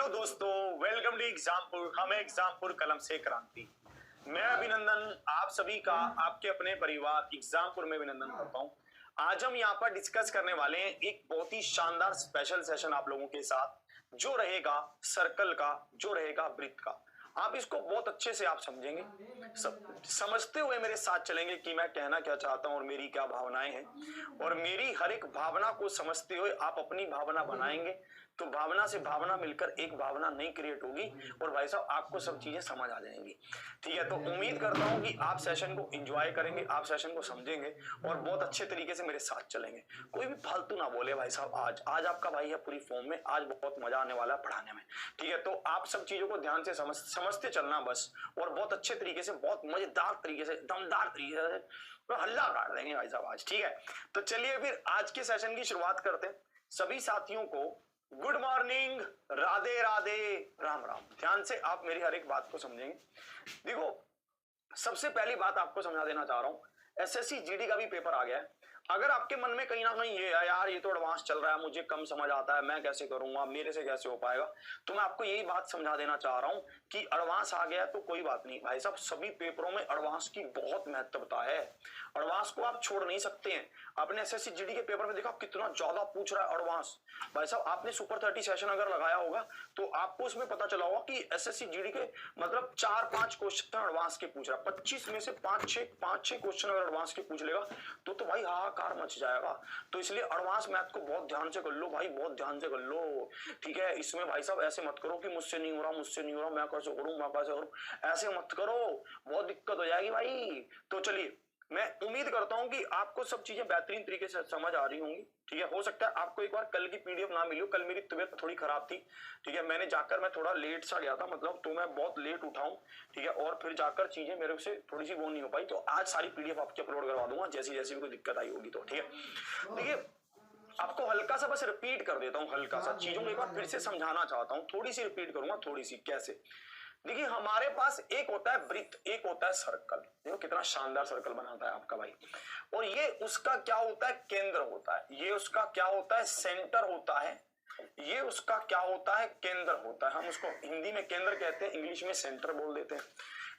Hello दोस्तों, welcome to Exampur. हम एग्जामपुर कलम से क्रांति। मैं अभिनंदन आप सभी का आपके अपने परिवार एग्जामपुर में अभिनंदन करता हूं। आज हम यहाँ पर डिस्कस करने वाले हैं एक बहुत ही शानदार स्पेशल सेशन आप लोगों के साथ, जो रहेगा सर्कल का, जो रहेगा वृत्त का। आप इसको बहुत अच्छे से आप समझेंगे, समझते हुए मेरे साथ चलेंगे कि मैं कहना क्या चाहता हूं और मेरी क्या भावनाएं हैं, और मेरी हर एक भावना को समझते हुए आप अपनी भावना बनाएंगे तो भावना से भावना मिलकर एक भावना नई क्रिएट होगी और भाई साहब आपको सब चीजें समझ आ जाएंगी। ठीक है, तो उम्मीद करता हूं कि आप सेशन को एंजॉय करेंगे, आप सेशन को समझेंगे और बहुत अच्छे तरीके से मेरे साथ चलेंगे। कोई भी फालतू ना बोले भाई साहब। आज आपका भाई है पूरी फॉर्म में, आज बहुत मजा आने वाला है पढ़ाने में। ठीक है, तो आप सब चीजों को ध्यान से समझते चलना बस, और बहुत अच्छे तरीके से, बहुत मजेदार तरीके से, दमदार तरीके से तो हल्ला काट देंगे भाई साहब आज। ठीक है, तो चलिए फिर आज के सेशन की शुरुआत करते हैं। सभी साथियों को गुड मॉर्निंग, राधे राधे, राम राम। ध्यान से आप मेरी हर एक बात को समझेंगे। देखो, सबसे पहली बात आपको समझा देना चाह रहा हूं, एसएससी जीडी का भी पेपर आ गया है। अगर आपके मन में कहीं ना कहीं ये है यार ये तो एडवांस चल रहा है, मुझे कम समझ आता है, मैं कैसे करूंगा, मेरे से कैसे हो पाएगा, तो मैं आपको यही बात समझा देना चाह रहा हूं कि एडवांस आ गया तो कोई बात नहीं भाई साहब, सभी पेपरों में एडवांस की बहुत महत्वता है। एडवांस को आप छोड़ नहीं सकते हैं। आपने एसएससी जीडी के पेपर में देखा कितना ज्यादा पूछ रहा है एडवांस। भाई साहब आपने सुपर 30 सेशन अगर लगाया होगा तो आपको उसमें पता चला होगा कि एसएससी जीडी के मतलब 4-5 क्वेश्चन एडवांस के पूछ रहा है। 25 में से 5-6 क्वेश्चन अगर एडवांस के पूछ लेगा तो भाई हाहाकार मच जाएगा। तो इसलिए एडवांस मैथ को बहुत ध्यान से कर लो भाई, बहुत ध्यान से कर लो। ठीक है, इसमें भाई साहब ऐसे मत करो कि मुझसे नहीं हो रहा, मुझसे नहीं हो रहा, मैं कैसे करूं, मैं कैसे करूं, ऐसे मत करो, बहुत दिक्कत हो जाएगी भाई। तो चलिए, मैं उम्मीद करता हूं कि आपको सब चीजें बेहतरीन तरीके से समझ आ रही होंगी। ठीक है, हो सकता है आपको एक बार कल की पीडीएफ ना मिली हो, कल मेरी तबीयत थोड़ी खराब थी। ठीक है, मैं थोड़ा लेट सा गया था, मतलब तो मैं बहुत लेट उठा हूं। ठीक है, और फिर जाकर चीजें मेरे से थोड़ी सी वो नहीं हो पाई, तो आज सारी पीडीएफ आपकी अपलोड करवा दूंगा जैसी जैसी भी कोई दिक्कत आई होगी तो। ठीक है, देखिए आपको हल्का सा बस रिपीट कर देता हूँ, हल्का सा चीजों को एक बार फिर से समझाना चाहता हूँ, थोड़ी सी रिपीट करूंगा, थोड़ी सी। कैसे? देखिए, हमारे पास एक होता है वृत्त, एक होता है सर्कल। देखो कितना शानदार सर्कल बनाता है आपका भाई, और ये उसका क्या होता है, केंद्र होता है। ये उसका क्या होता है, सेंटर होता है। ये उसका क्या होता है, केंद्र होता है। हम उसको हिंदी में केंद्र कहते हैं, इंग्लिश में सेंटर बोल देते हैं।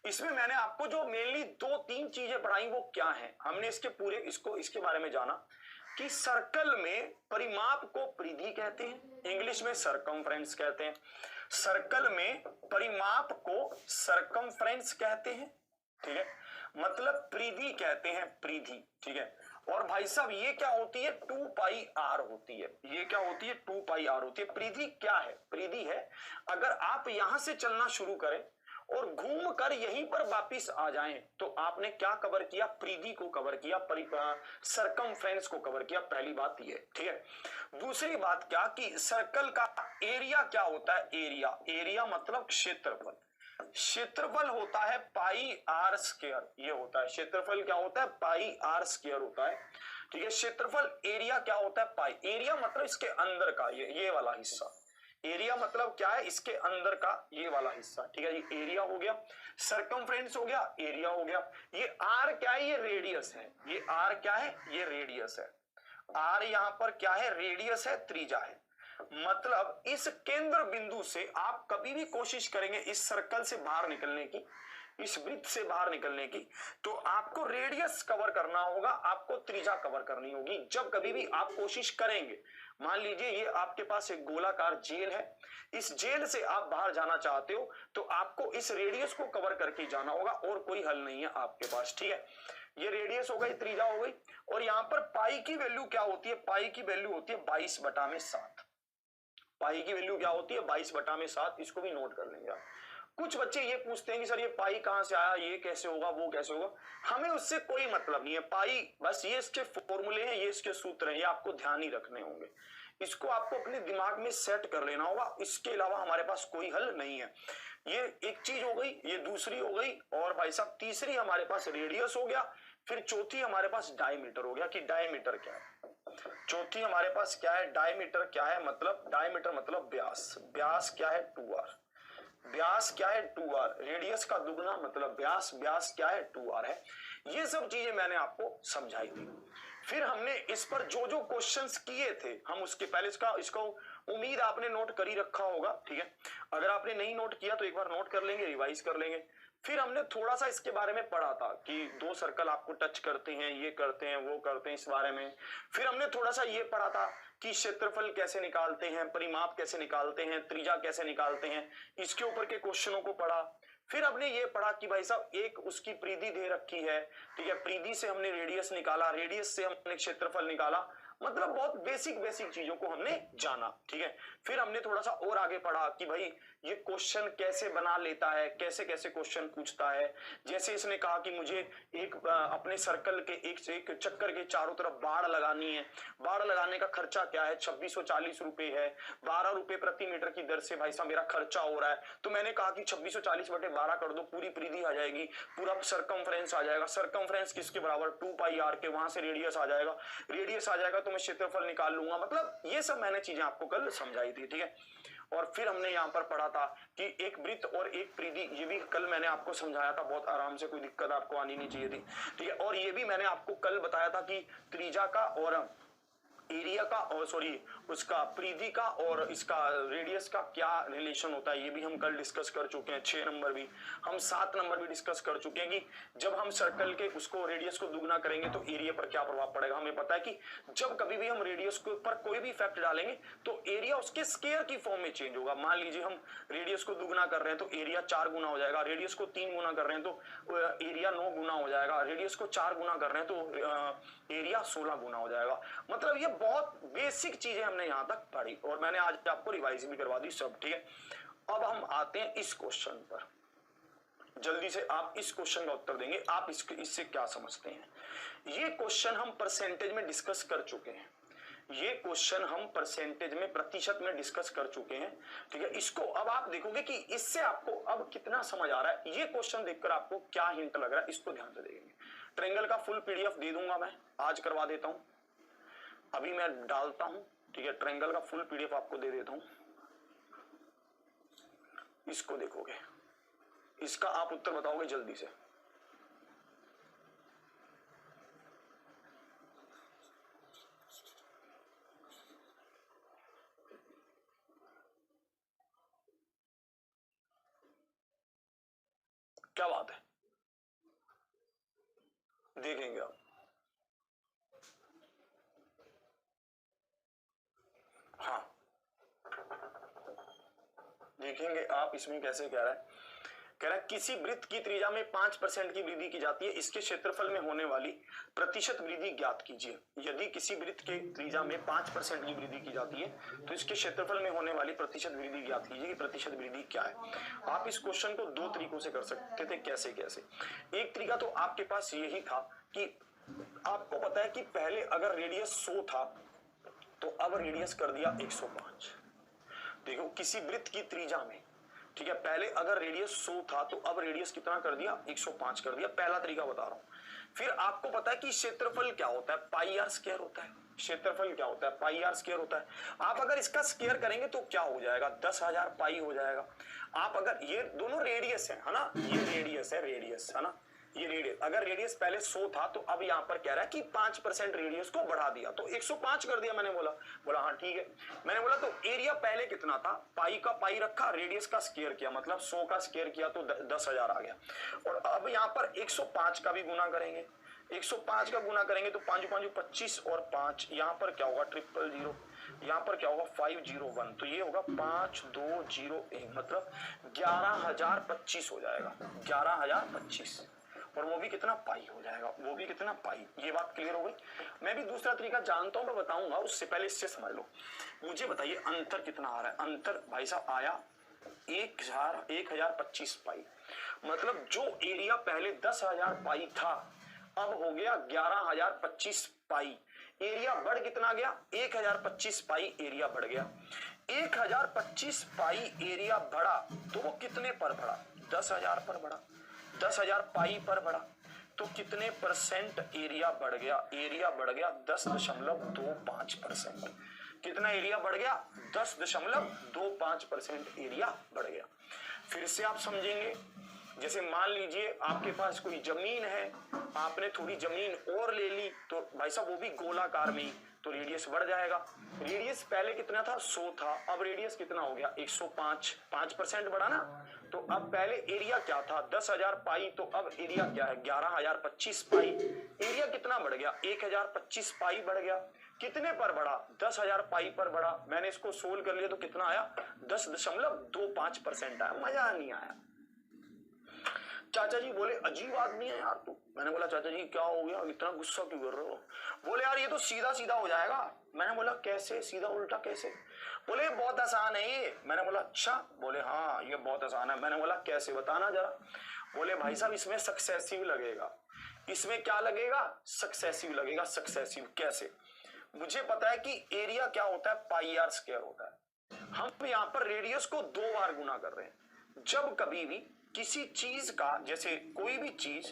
इसमें मैंने आपको जो मेनली 2-3 चीजें पढ़ाई वो क्या है, हमने इसके बारे में जाना कि सर्कल में परिमाप को परिधि कहते हैं, इंग्लिश में सरकमफ्रेंस कहते हैं। सर्कल में परिमाप को सरकमफ्रेंस कहते हैं। ठीक है, मतलब परिधि कहते हैं, परिधि। ठीक है, और भाई साहब ये क्या होती है, 2πr होती है। ये क्या होती है, 2πr होती है। परिधि क्या है, परिधि है अगर आप यहां से चलना शुरू करें और घूम कर यहीं पर वापिस आ जाएं तो आपने क्या कवर किया, परिधि को कवर किया, सरकमफ्रेंस को कवर किया। पहली बात ये। ठीक है, दूसरी बात क्या कि सर्कल का एरिया क्या होता है, एरिया मतलब क्षेत्रफल। क्षेत्रफल होता है πr²। ये होता है क्षेत्रफल, क्या होता है, πr² होता है। ठीक है, क्षेत्रफल एरिया क्या होता है, पाई। एरिया मतलब इसके अंदर का ये वाला हिस्सा। एरिया मतलब क्या है, इसके अंदर का ये वाला हिस्सा। ठीक है, ये एरिया हो गया, सरकमफ्रेंस हो गया, एरिया हो गया। ये आर क्या है, ये रेडियस है। ये आर क्या है, ये रेडियस है। आर यहां पर क्या है, रेडियस है, त्रिज्या है। मतलब इस केंद्र बिंदु से आप कभी भी कोशिश करेंगे इस सर्कल से बाहर निकलने की, इस वृत्त से बाहर निकलने की, तो आपको रेडियस कवर करना होगा, आपको त्रिज्या कवर करनी होगी। जब कभी भी आप कोशिश करेंगे, मान लीजिए ये आपके पास एक गोलाकार जेल है, इस जेल से आप बाहर जाना चाहते हो तो आपको इस रेडियस को कवर करके जाना होगा, और कोई हल नहीं है आपके पास। ठीक है, ये रेडियस हो गई, त्रिज्या हो गई, और यहां पर पाई की वैल्यू क्या होती है, पाई की वैल्यू होती है 22/7। पाई की वैल्यू क्या होती है, 22/7। इसको भी नोट कर लेंगे आप। कुछ बच्चे ये पूछते हैं कि सर ये पाई कहां से आया, ये कैसे होगा, वो कैसे होगा। हमें उससे कोई मतलब नहीं है। पाई बस ये इसके फॉर्मूले हैं, ये इसके सूत्र हैं, ये आपको ध्यान ही रखने होंगे। इसको आपको अपने दिमाग में सेट कर लेना होगा, इसके अलावा हमारे पास कोई हल नहीं है। ये एक चीज हो गई, ये दूसरी हो गई, और भाई साहब तीसरी हमारे पास रेडियस हो गया, फिर चौथी हमारे पास डायमीटर हो गया कि डायमीटर क्या है। चौथी हमारे पास क्या है, डायमीटर क्या है, मतलब डायमीटर मतलब व्यास। व्यास क्या है, 2r। व्यास क्या है, 2r। रेडियस का दुगना मतलब व्यास, व्यास क्या है, 2r है। ये सब चीजें मैंने आपको समझाई थी। फिर हमने इस पर जो जो क्वेश्चंस किए थे हम उसके पहले इसको उम्मीद आपने नोट कर ही रखा होगा, ठीक है। अगर आपने नहीं नोट किया तो एक बार नोट कर लेंगे, रिवाइज कर लेंगे। फिर हमने थोड़ा सा इसके बारे में पढ़ा था कि 2 सर्कल आपको टच करते हैं, ये करते हैं, वो करते हैं, इस बारे में। फिर हमने थोड़ा सा ये पढ़ा था कि क्षेत्रफल कैसे निकालते हैं, परिमाप कैसे निकालते हैं, त्रिज्या कैसे निकालते हैं, इसके ऊपर के क्वेश्चनों को पढ़ा। फिर हमने ये पढ़ा कि भाई साहब एक उसकी परिधि दे रखी है, ठीक है, परिधि से हमने रेडियस निकाला, रेडियस से हमने क्षेत्रफल निकाला, मतलब बहुत बेसिक चीजों को हमने जाना, ठीक है। फिर हमने थोड़ा सा और आगे पढ़ा कि भाई ये क्वेश्चन कैसे बना लेता है, कैसे कैसे क्वेश्चन पूछता है। जैसे इसने कहा कि मुझे एक अपने सर्कल के एक चक्कर के चारों तरफ बाड़ लगानी है, बाड़ लगाने का खर्चा क्या है, 2640 रुपए है, 12 रुपए प्रति मीटर की दर से भाई साहब मेरा खर्चा हो रहा है। तो मैंने कहा कि 2640/12 कर दो, पूरी परिधि आ जाएगी, पूरा सरकमफ्रेंस आ जाएगा। सरकमफ्रेंस किसके बराबर, 2πr के, वहां से रेडियस आ जाएगा, रेडियस आ जाएगा तो मैं क्षेत्रफल निकाल लूंगा। मतलब ये सब मैंने चीजें आपको कल समझाई थी, ठीक है। और फिर हमने यहाँ पर पढ़ा था कि एक वृत्त और एक परिधि, ये भी कल मैंने आपको समझाया था बहुत आराम से, कोई दिक्कत आपको आनी नहीं चाहिए थी, ठीक है। और ये भी मैंने आपको कल बताया था कि त्रिज्या का और एरिया का और सॉरी उसका परिधि का और इसका रेडियस का क्या रिलेशन होता है, ये भी हम कल डिस्कस कर चुके हैं। 6 नंबर भी, हम 7 नंबर भी डिस्कस कर चुके हैं कि जब हम सर्कल के उसको रेडियस को दुगना करेंगे तो एरिया पर क्या प्रभाव पड़ेगा। हमें पता है कि जब कभी भी हम रेडियस के ऊपर कोई भी फैक्ट डालेंगे तो एरिया उसके स्क्वायर की फॉर्म में चेंज होगा। मान लीजिए हम रेडियस को दुगना कर रहे हैं तो एरिया 4 गुना हो जाएगा, रेडियस को 3 गुना कर रहे हैं तो एरिया 9 गुना हो जाएगा, रेडियस को 4 गुना कर रहे हैं तो एरिया 16 गुना हो जाएगा। मतलब ये बहुत बेसिक चीजें हमने यहां तक पढ़ी और मैंने आज आपको रिवाइज भी करवा दी सब, ठीक है। अब हम आते हैं इस क्वेश्चन पर, जल्दी से आप इस क्वेश्चन का उत्तर देंगे, आप इससे क्या समझते हैं। ये क्वेश्चन हम परसेंटेज में डिस्कस कर चुके हैं, ये क्वेश्चन हम परसेंटेज में, प्रतिशत में डिस्कस कर चुके हैं, ठीक है। इसको अब आप देखोगे कि इससे आपको अब कितना समझ आ रहा है, ये क्वेश्चन देखकर आपको क्या हिंट लग रहा है, इसको ध्यान से देखेंगे। ट्रायंगल का फुल पीडीएफ दे दूंगा, मैं आज करवा देता हूं, अभी मैं डालता हूं, ठीक है। ट्रायंगल का फुल पीडीएफ आपको दे देता हूं, इसको देखोगे, इसका आप उत्तर बताओगे जल्दी से। क्या बात है, देखेंगे आप। हाँ देखेंगे आप, इसमें कैसे कह रहा है, कह रहा है किसी वृत्त की त्रिज्या में 5% की वृद्धि की जाती है, इसके क्षेत्रफल में होने वाली प्रतिशत वृद्धि ज्ञात कीजिए। यदि किसी वृत्त के त्रिज्या में 5% की वृद्धि की जाती है तो इसके क्षेत्रफल में होने वाली प्रतिशत वृद्धि ज्ञात कीजिए कि प्रतिशत वृद्धि क्या है। आप इस क्वेश्चन को 2 तरीकों से कर सकते थे, कैसे कैसे। एक तरीका तो आपके पास यही था कि आपको पता है कि पहले अगर रेडियस 100 था तो अब रेडियस कर दिया 105। देखो किसी वृत्त की त्रिज्या में, ठीक है, पहले अगर रेडियस 100 था तो अब रेडियस कितना कर दिया, 105 कर दिया। पहला तरीका बता रहा हूं। फिर आपको पता है कि क्षेत्रफल क्या होता है, पाई आर स्क्वायर होता है। क्षेत्रफल क्या होता है, पाई आर स्क्वायर होता है। आप अगर इसका स्क्वायर करेंगे तो क्या हो जाएगा, 10,000 पाई हो जाएगा। आप अगर, ये दोनों रेडियस है ना, ये रेडियस है ना, ये रेडियस, अगर रेडियस पहले 100 था तो अब यहां पर कह रहा है कि 5% रेडियस को बढ़ा दिया तो 105 कर दिया। मैंने बोला हाँ ठीक है। मैंने बोला तो एरिया पहले कितना था, पाई का पाई रखा, रेडियस का स्क्वायर किया, मतलब 100 का स्क्वायर किया तो 10,000 आ गया। और अब यहां पर 105 का भी गुना करेंगे, 105 का गुना करेंगे तो 5 5 25 और 5, यहां पर क्या होगा 000, यहां पर क्या होगा 501, तो ये होगा 5201, मतलब 11,025 हो जाएगा, 11,025। और वो भी कितना, पाई हो जाएगा, वो भी कितना, पाई। ये बात क्लियर हो गई। मैं भी दूसरा तरीका जानता हूं, मैं बताऊंगा, उससे पहले इससे समझ लो। मुझे बताइए अंतर कितना आ रहा है। अंतर भाई साहब आया 1025 पाई, मतलब जो एरिया पहले 10,000 पाई था अब हो गया 11,025 पाई। एरिया बढ़ कितना गया, 1,025 पाई एरिया बढ़ गया। 1,025 पाई एरिया बढ़ा तो वो कितने पर बढ़ा, 10,000 पर बढ़ा, 10,000 पाई पर बढ़ा तो कितने परसेंट एरिया बढ़ गया, एरिया बढ़ गया 10.25%। कितना एरिया बढ़ गया, 10.25% एरिया बढ़ गया। फिर से आप समझेंगे, जैसे मान लीजिए आपके पास कोई जमीन है, आपने थोड़ी जमीन और ले ली, तो भाई साहब वो भी गोलाकार में ही, तो रेडियस बढ़ जाएगा। रेडियस पहले कितना था, 100 था, अब रेडियस कितना हो गया, 105, 5% बढ़ा ना। तो अब पहले एरिया क्या था, 10,000 पाई, तो अब एरिया क्या है, 11,025 पाई। एरिया कितना बढ़ गया, 1,025 पाई बढ़ गया। कितने पर बढ़ा, 10,000 पाई पर बढ़ा। मैंने इसको सोल्व कर लिया तो कितना आया, 10.25% आया। मजा नहीं आया। चाचा जी बोले अजीब आदमी है यार तू। मैंने बोला चाचा जी क्या हो गया, इतना गुस्सा क्यों कर रहे हो। बोले यार ये तो सीधा सीधा हो जाएगा। मैंने बोला कैसे, सीधा उल्टा कैसे। बोले बहुत आसान है ये। मैंने बोला अच्छा। बोले हाँ ये बहुत आसान है। मैंने बोला कैसे बताना जरा। बोले भाई साहब इसमें सक्सेसिव लगेगा। इसमें क्या लगेगा, सक्सेसिव लगेगा। सक्सेसिव कैसे, मुझे पता है कि एरिया क्या होता है, पाई आर स्क्वायर होता है। हम यहाँ पर रेडियस को 2 बार गुना कर रहे हैं। जब कभी भी किसी चीज का, जैसे कोई भी चीज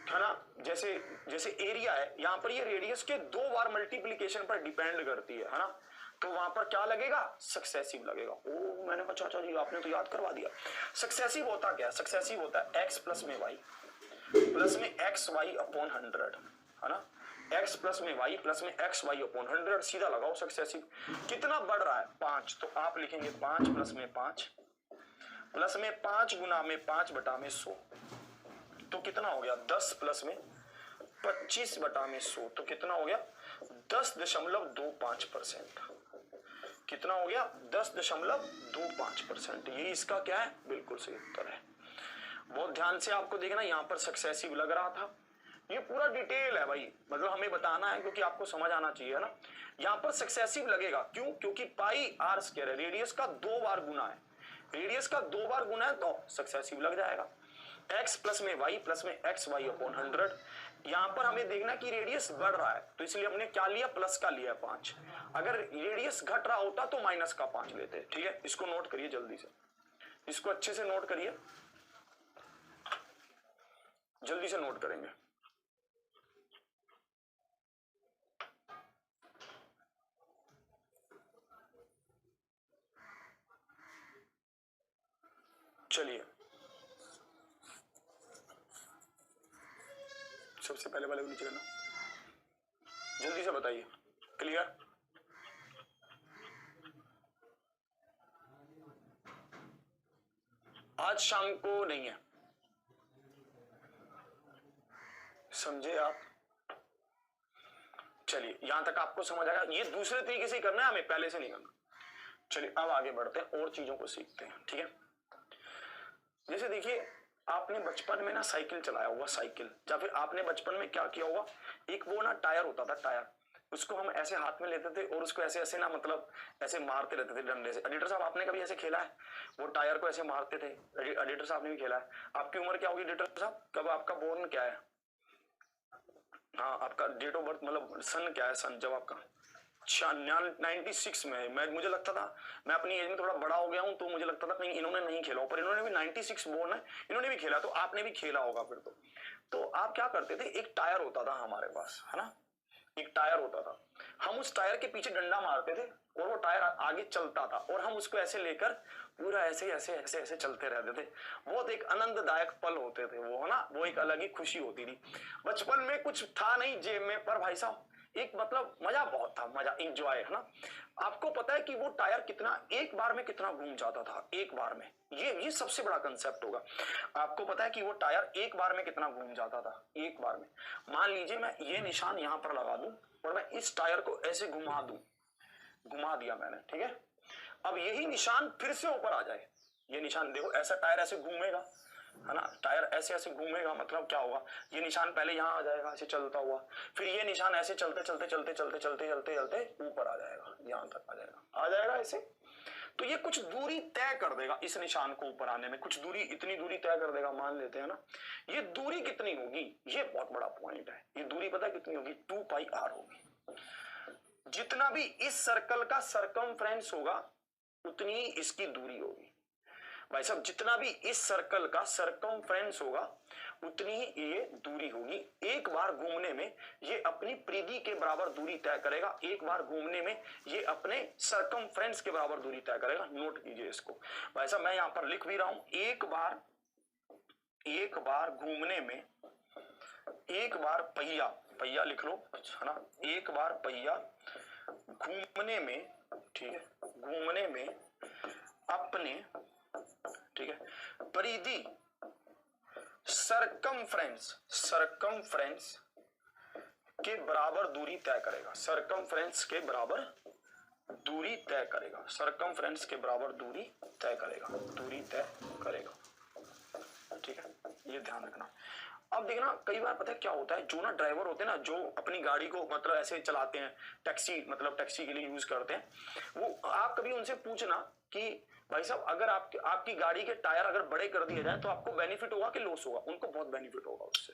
है ना, जैसे जैसे एरिया है, यहाँ पर ये रेडियस के 2 बार मल्टीप्लीकेशन पर डिपेंड करती है ना, तो वहां पर क्या लगेगा, सक्सेसिव लगेगा। ओ मैंने कहा चाचा जी आपने तो याद करवा दिया। सक्सेसिव होता क्या, सक्सेसिव होता है x प्लस में y प्लस में एक्स वाई अपॉन 100, है ना। x प्लस में y प्लस में एक्स वाई अपॉन 100, सीधा लगाओ सक्सेसिव। कितना बढ़ रहा है, 5, तो आप लिखेंगे 5 प्लस में 5 प्लस में 5 गुना में 5 बटा में 100, तो कितना हो गया, 10 प्लस में 25 बटा में 100, तो कितना हो गया 10.25%। कितना हो गया 10.25%। ये इसका क्या है, बिल्कुल सही उत्तर है। बहुत ध्यान से आपको देखना, यहां पर सक्सेसिव लग रहा था। ये पूरा डिटेल है भाई, मतलब हमें बताना है क्योंकि आपको समझ आना चाहिए ना। यहां पर सक्सेसिव लगेगा क्यों, क्योंकि पाई आर स्क्वायर है, रेडियस का 2 बार गुना है। रेडियस का 2 बार गुना है तो सक्सेसिव लग जाएगा। x प्लस में y प्लस में एक्स वाई अपॉन 100। यहां पर हमें देखना कि रेडियस बढ़ रहा है, तो इसलिए हमने क्या लिया, प्लस का लिया 5। अगर रेडियस घट रहा होता तो माइनस का 5 लेते। ठीक है, इसको नोट करिए जल्दी से, इसको अच्छे से नोट करिए, जल्दी से नोट करेंगे। चलिए सबसे पहले वाले को नीचे करना, जल्दी से बताइए, क्लियर। आज शाम को नहीं है, समझे आप। चलिए यहां तक आपको समझ आएगा। ये दूसरे तरीके से ही करना है हमें, पहले से नहीं करना। चलिए अब आगे बढ़ते हैं और चीजों को सीखते हैं। ठीक है, जैसे देखिए आपने बचपन में ना साइकिल चलाया होगा, साइकिल, या फिर आपने बचपन में क्या किया होगा, एक वो ना टायर होता था, टायर, उसको हम ऐसे हाथ में लेते थे और उसको ऐसे ऐसे ना, मतलब ऐसे मारते रहते थे डंडे से। एडिटर साहब आपने कभी ऐसे खेला है, वो टायर को ऐसे मारते थे। एडिटर साहब ने भी खेला है। आपकी उम्र क्या होगी एडिटर साहब, कब आपका बोर्न क्या है, हाँ आपका डेट ऑफ बर्थ, मतलब सन क्या है, सन जब आपका 96 में। मैं मुझे लगता था, मैं अपनी एज में थोड़ा बड़ा हो गया हूं, तो मुझे लगता था कहीं इन्होंने नहीं खेला, पर इन्होंने भी 96 बोर्न है, इन्होंने भी खेला, तो आपने भी खेला होगा फिर तो आप क्या करते थे, एक टायर होता था हमारे पास, है ना, एक टायर होता था। हम उस टायर के पीछे डंडा मारते थे और वो टायर आगे चलता था और हम उसको ऐसे लेकर पूरा ऐसे ऐसे ऐसे ऐसे चलते रहते थे। बहुत एक आनंददायक पल होते थे वो, है ना, वो एक अलग ही खुशी होती थी। बचपन में कुछ था नहीं जेब में, पर भाई साहब एक मतलब मजा बहुत था, मजा, इंजॉय, है ना। आपको पता है कि वो टायर कितना, एक बार में कितना घूम जाता था, एक बार में, ये सबसे बड़ा कंसेप्ट होगा। आपको पता है कि वो टायर एक बार में कितना घूम जाता था, एक बार में। मान लीजिए मैं ये निशान यहां पर लगा दूं और मैं इस टायर को ऐसे घुमा दूं, घुमा दिया मैंने, ठीक है। अब यही निशान फिर से ऊपर आ जाए, ये निशान देखो, ऐसा टायर ऐसे घूमेगा, है ना, टायर ऐसे ऐसे घूमेगा, मतलब क्या होगा, ये निशान पहले यहाँ आ जाएगा ऐसे चलता हुआ, फिर ये निशान ऐसे चलते चलते चलते चलते चलते चलते चलते ऊपर आ जाएगा, यहाँ तक आ जाएगा ऐसे। तो ये कुछ दूरी तय कर देगा, इस निशान को ऊपर आने में कुछ दूरी, इतनी दूरी तय कर देगा, मान लेते हैं ना। ये दूरी कितनी होगी, ये बहुत बड़ा पॉइंट है। ये दूरी पता है कितनी होगी, 2πr होगी। जितना भी इस सर्कल का सरकमफ्रेंस होगा उतनी ही इसकी दूरी होगी। भाई साहब जितना भी इस सर्कल का सरकमफ्रेंस होगा उतनी ही ये दूरी होगी। एक बार घूमने में ये अपनी परिधि के बराबर दूरी तय करेगा, एक बार घूमने में ये अपने सरकमफ्रेंस के बराबर दूरी तय करेगा। नोट कीजिए इसको। भाई साहब मैं यहां पर लिख भी रहा हूं, एक बार एक बार घूमने में, एक बार पहिया, पहिया लिख लो है ना, एक बार पहिया घूमने में, ठीक है, घूमने में अपने, ठीक है, परिधि सरकमफ्रेंस, सरकमफ्रेंस के बराबर दूरी तय करेगा, सरकमफ्रेंस के बराबर दूरी तय करेगा, सरकमफ्रेंस के बराबर दूरी तय करेगा, दूरी तय करेगा, ठीक है, ये ध्यान रखना। अब देखना कई बार पता है क्या होता है, जो ना ड्राइवर होते हैं ना, जो अपनी गाड़ी को मतलब ऐसे चलाते हैं, टैक्सी मतलब टैक्सी के लिए यूज करते हैं, वो आप कभी उनसे पूछना कि भाई साहब अगर आपकी गाड़ी के टायर अगर बड़े कर दिए जाए तो आपको बेनिफिट होगा कि लॉस होगा? उनको बहुत बेनिफिट होगा उससे।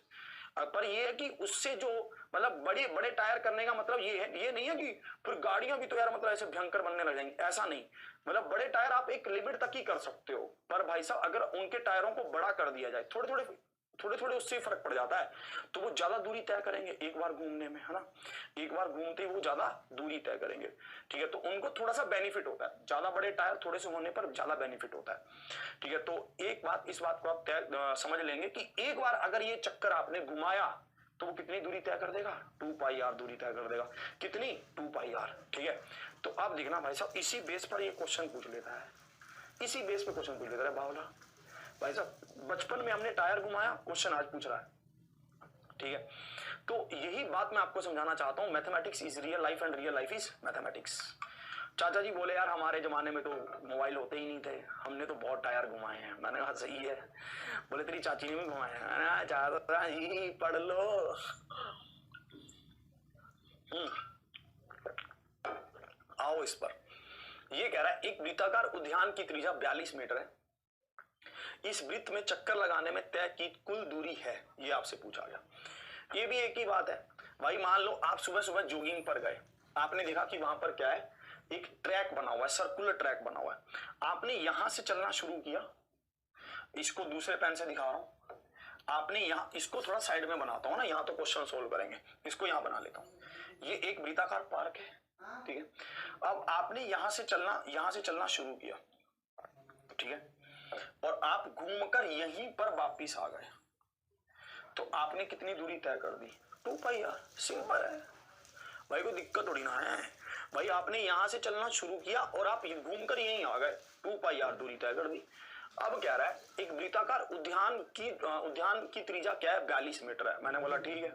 पर ये है कि उससे जो मतलब बड़े बड़े टायर करने का मतलब ये है, ये नहीं है कि फिर गाड़ियां भी तो यार मतलब ऐसे भयंकर बनने लग जाएंगी, ऐसा नहीं। मतलब बड़े टायर आप एक लिमिट तक ही कर सकते हो, पर भाई साहब अगर उनके टायरों को बड़ा कर दिया जाए, थोड़े थोड़े उससे फर्क पड़ जाता है, तो वो ज्यादा दूरी तय करेंगे एक बार घूमने में, है ना, एक बार घूमते ही वो ज्यादा दूरी तय करेंगे, ठीक है, तो उनको थोड़ा सा बेनिफिट होता है, ज्यादा बड़े टायर थोड़े से होने पर ज्यादा बेनिफिट होता है, ठीक है। तो एक बात, इस बात को आप समझ लेंगे कि एक बार अगर ये चक्कर आपने घुमाया तो वो कितनी दूरी तय कर देगा? 2πr दूरी तय कर देगा। कितनी? 2πr, ठीक है। तो आप देखना भाई साहब, इसी बेस पर ये क्वेश्चन पूछ लेता है, इसी बेस पे क्वेश्चन पूछ लेता है बावला। भाई साहब बचपन में हमने टायर घुमाया, क्वेश्चन आज पूछ रहा है, ठीक है। तो यही बात मैं आपको समझाना चाहता हूं, mathematics is real life and real life is mathematics. चाचा जी बोले यार हमारे जमाने में तो मोबाइल होते ही नहीं थे, हमने तो बहुत टायर घुमाए हैं। मैंने कहा सही है। बोले तेरी चाची ने भी घुमाए हैं। मैंने कहा चाचा जी पढ़ लो। आओ इस पर। ये कह रहा है एक वृत्ताकार उद्यान की त्रिज्या 42 मीटर है, इस वृत्त में चक्कर लगाने में तय की कुल दूरी है, ये आपसे पूछा गया। ये भी एक ही बात है भाई, मान लो आप सुबह सुबह जॉगिंग पर गए, आपने देखा कि वहां पर क्या है, एक ट्रैक बना हुआ है, सर्कुलर ट्रैक बना हुआ है। आपने यहां से चलना शुरू किया, इसको दूसरे पेन से दिखा रहा हूं, आपने यहां, इसको थोड़ा साइड में बनाता हूं ना, यहां तो क्वेश्चन सोल्व करेंगे, इसको यहां बना लेता हूं। ये एक वृत्ताकार पार्क है, ठीक है। अब आपने यहां से चलना शुरू किया, ठीक है, और आप घूमकर यहीं पर वापिस आ गए, तो आपने कितनी दूरी तय कर दी? 2πr। सिंपल है भाई, कोई दिक्कत थोड़ी ना है भाई। आपने यहां से चलना शुरू किया और आप घूमकर यहीं आ गए, 2πr दूरी तय कर दी। अब कह रहा है एक वृत्ताकार उद्यान की त्रिज्या क्या है? 42 मीटर है। मैंने बोला ठीक है।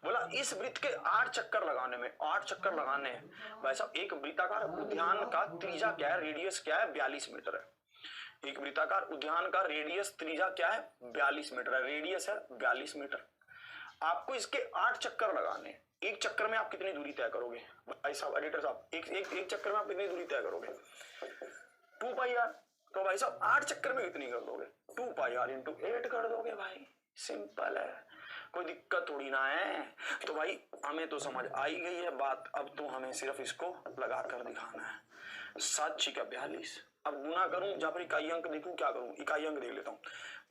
बोला इस वृत्त के 8 चक्कर लगाने में, 8 चक्कर लगाने हैं भाई साहब। एक वृत्ताकार उद्यान का त्रिज्या क्या है, रेडियस क्या है? 42 मीटर है। एक वृत्ताकार उद्यान का रेडियस त्रिज्या क्या है? 42 मीटर है। रेडियस है 42 मीटर। आपको इसके 8 चक्कर लगाने हैं। एक चक्कर में आप कितनी दूरी तय करोगे भाई साहब? एडिटर साहब, एक चक्कर में आप कितनी दूरी तय करोगे? 2πr। तो भाई साहब 8 चक्कर में कितनी कर दोगे? 2πr इंटू 8 कर दोगे भाई। सिंपल है, कोई दिक्कत थोड़ी ना है। तो भाई हमें तो समझ आई गई है बात, अब तो हमें सिर्फ इसको लगा कर दिखाना है। 7 छिका 42। अब गुना करूं या फिर इकाई अंक देखूं, क्या करूं? इकाई अंक देख लेता हूं।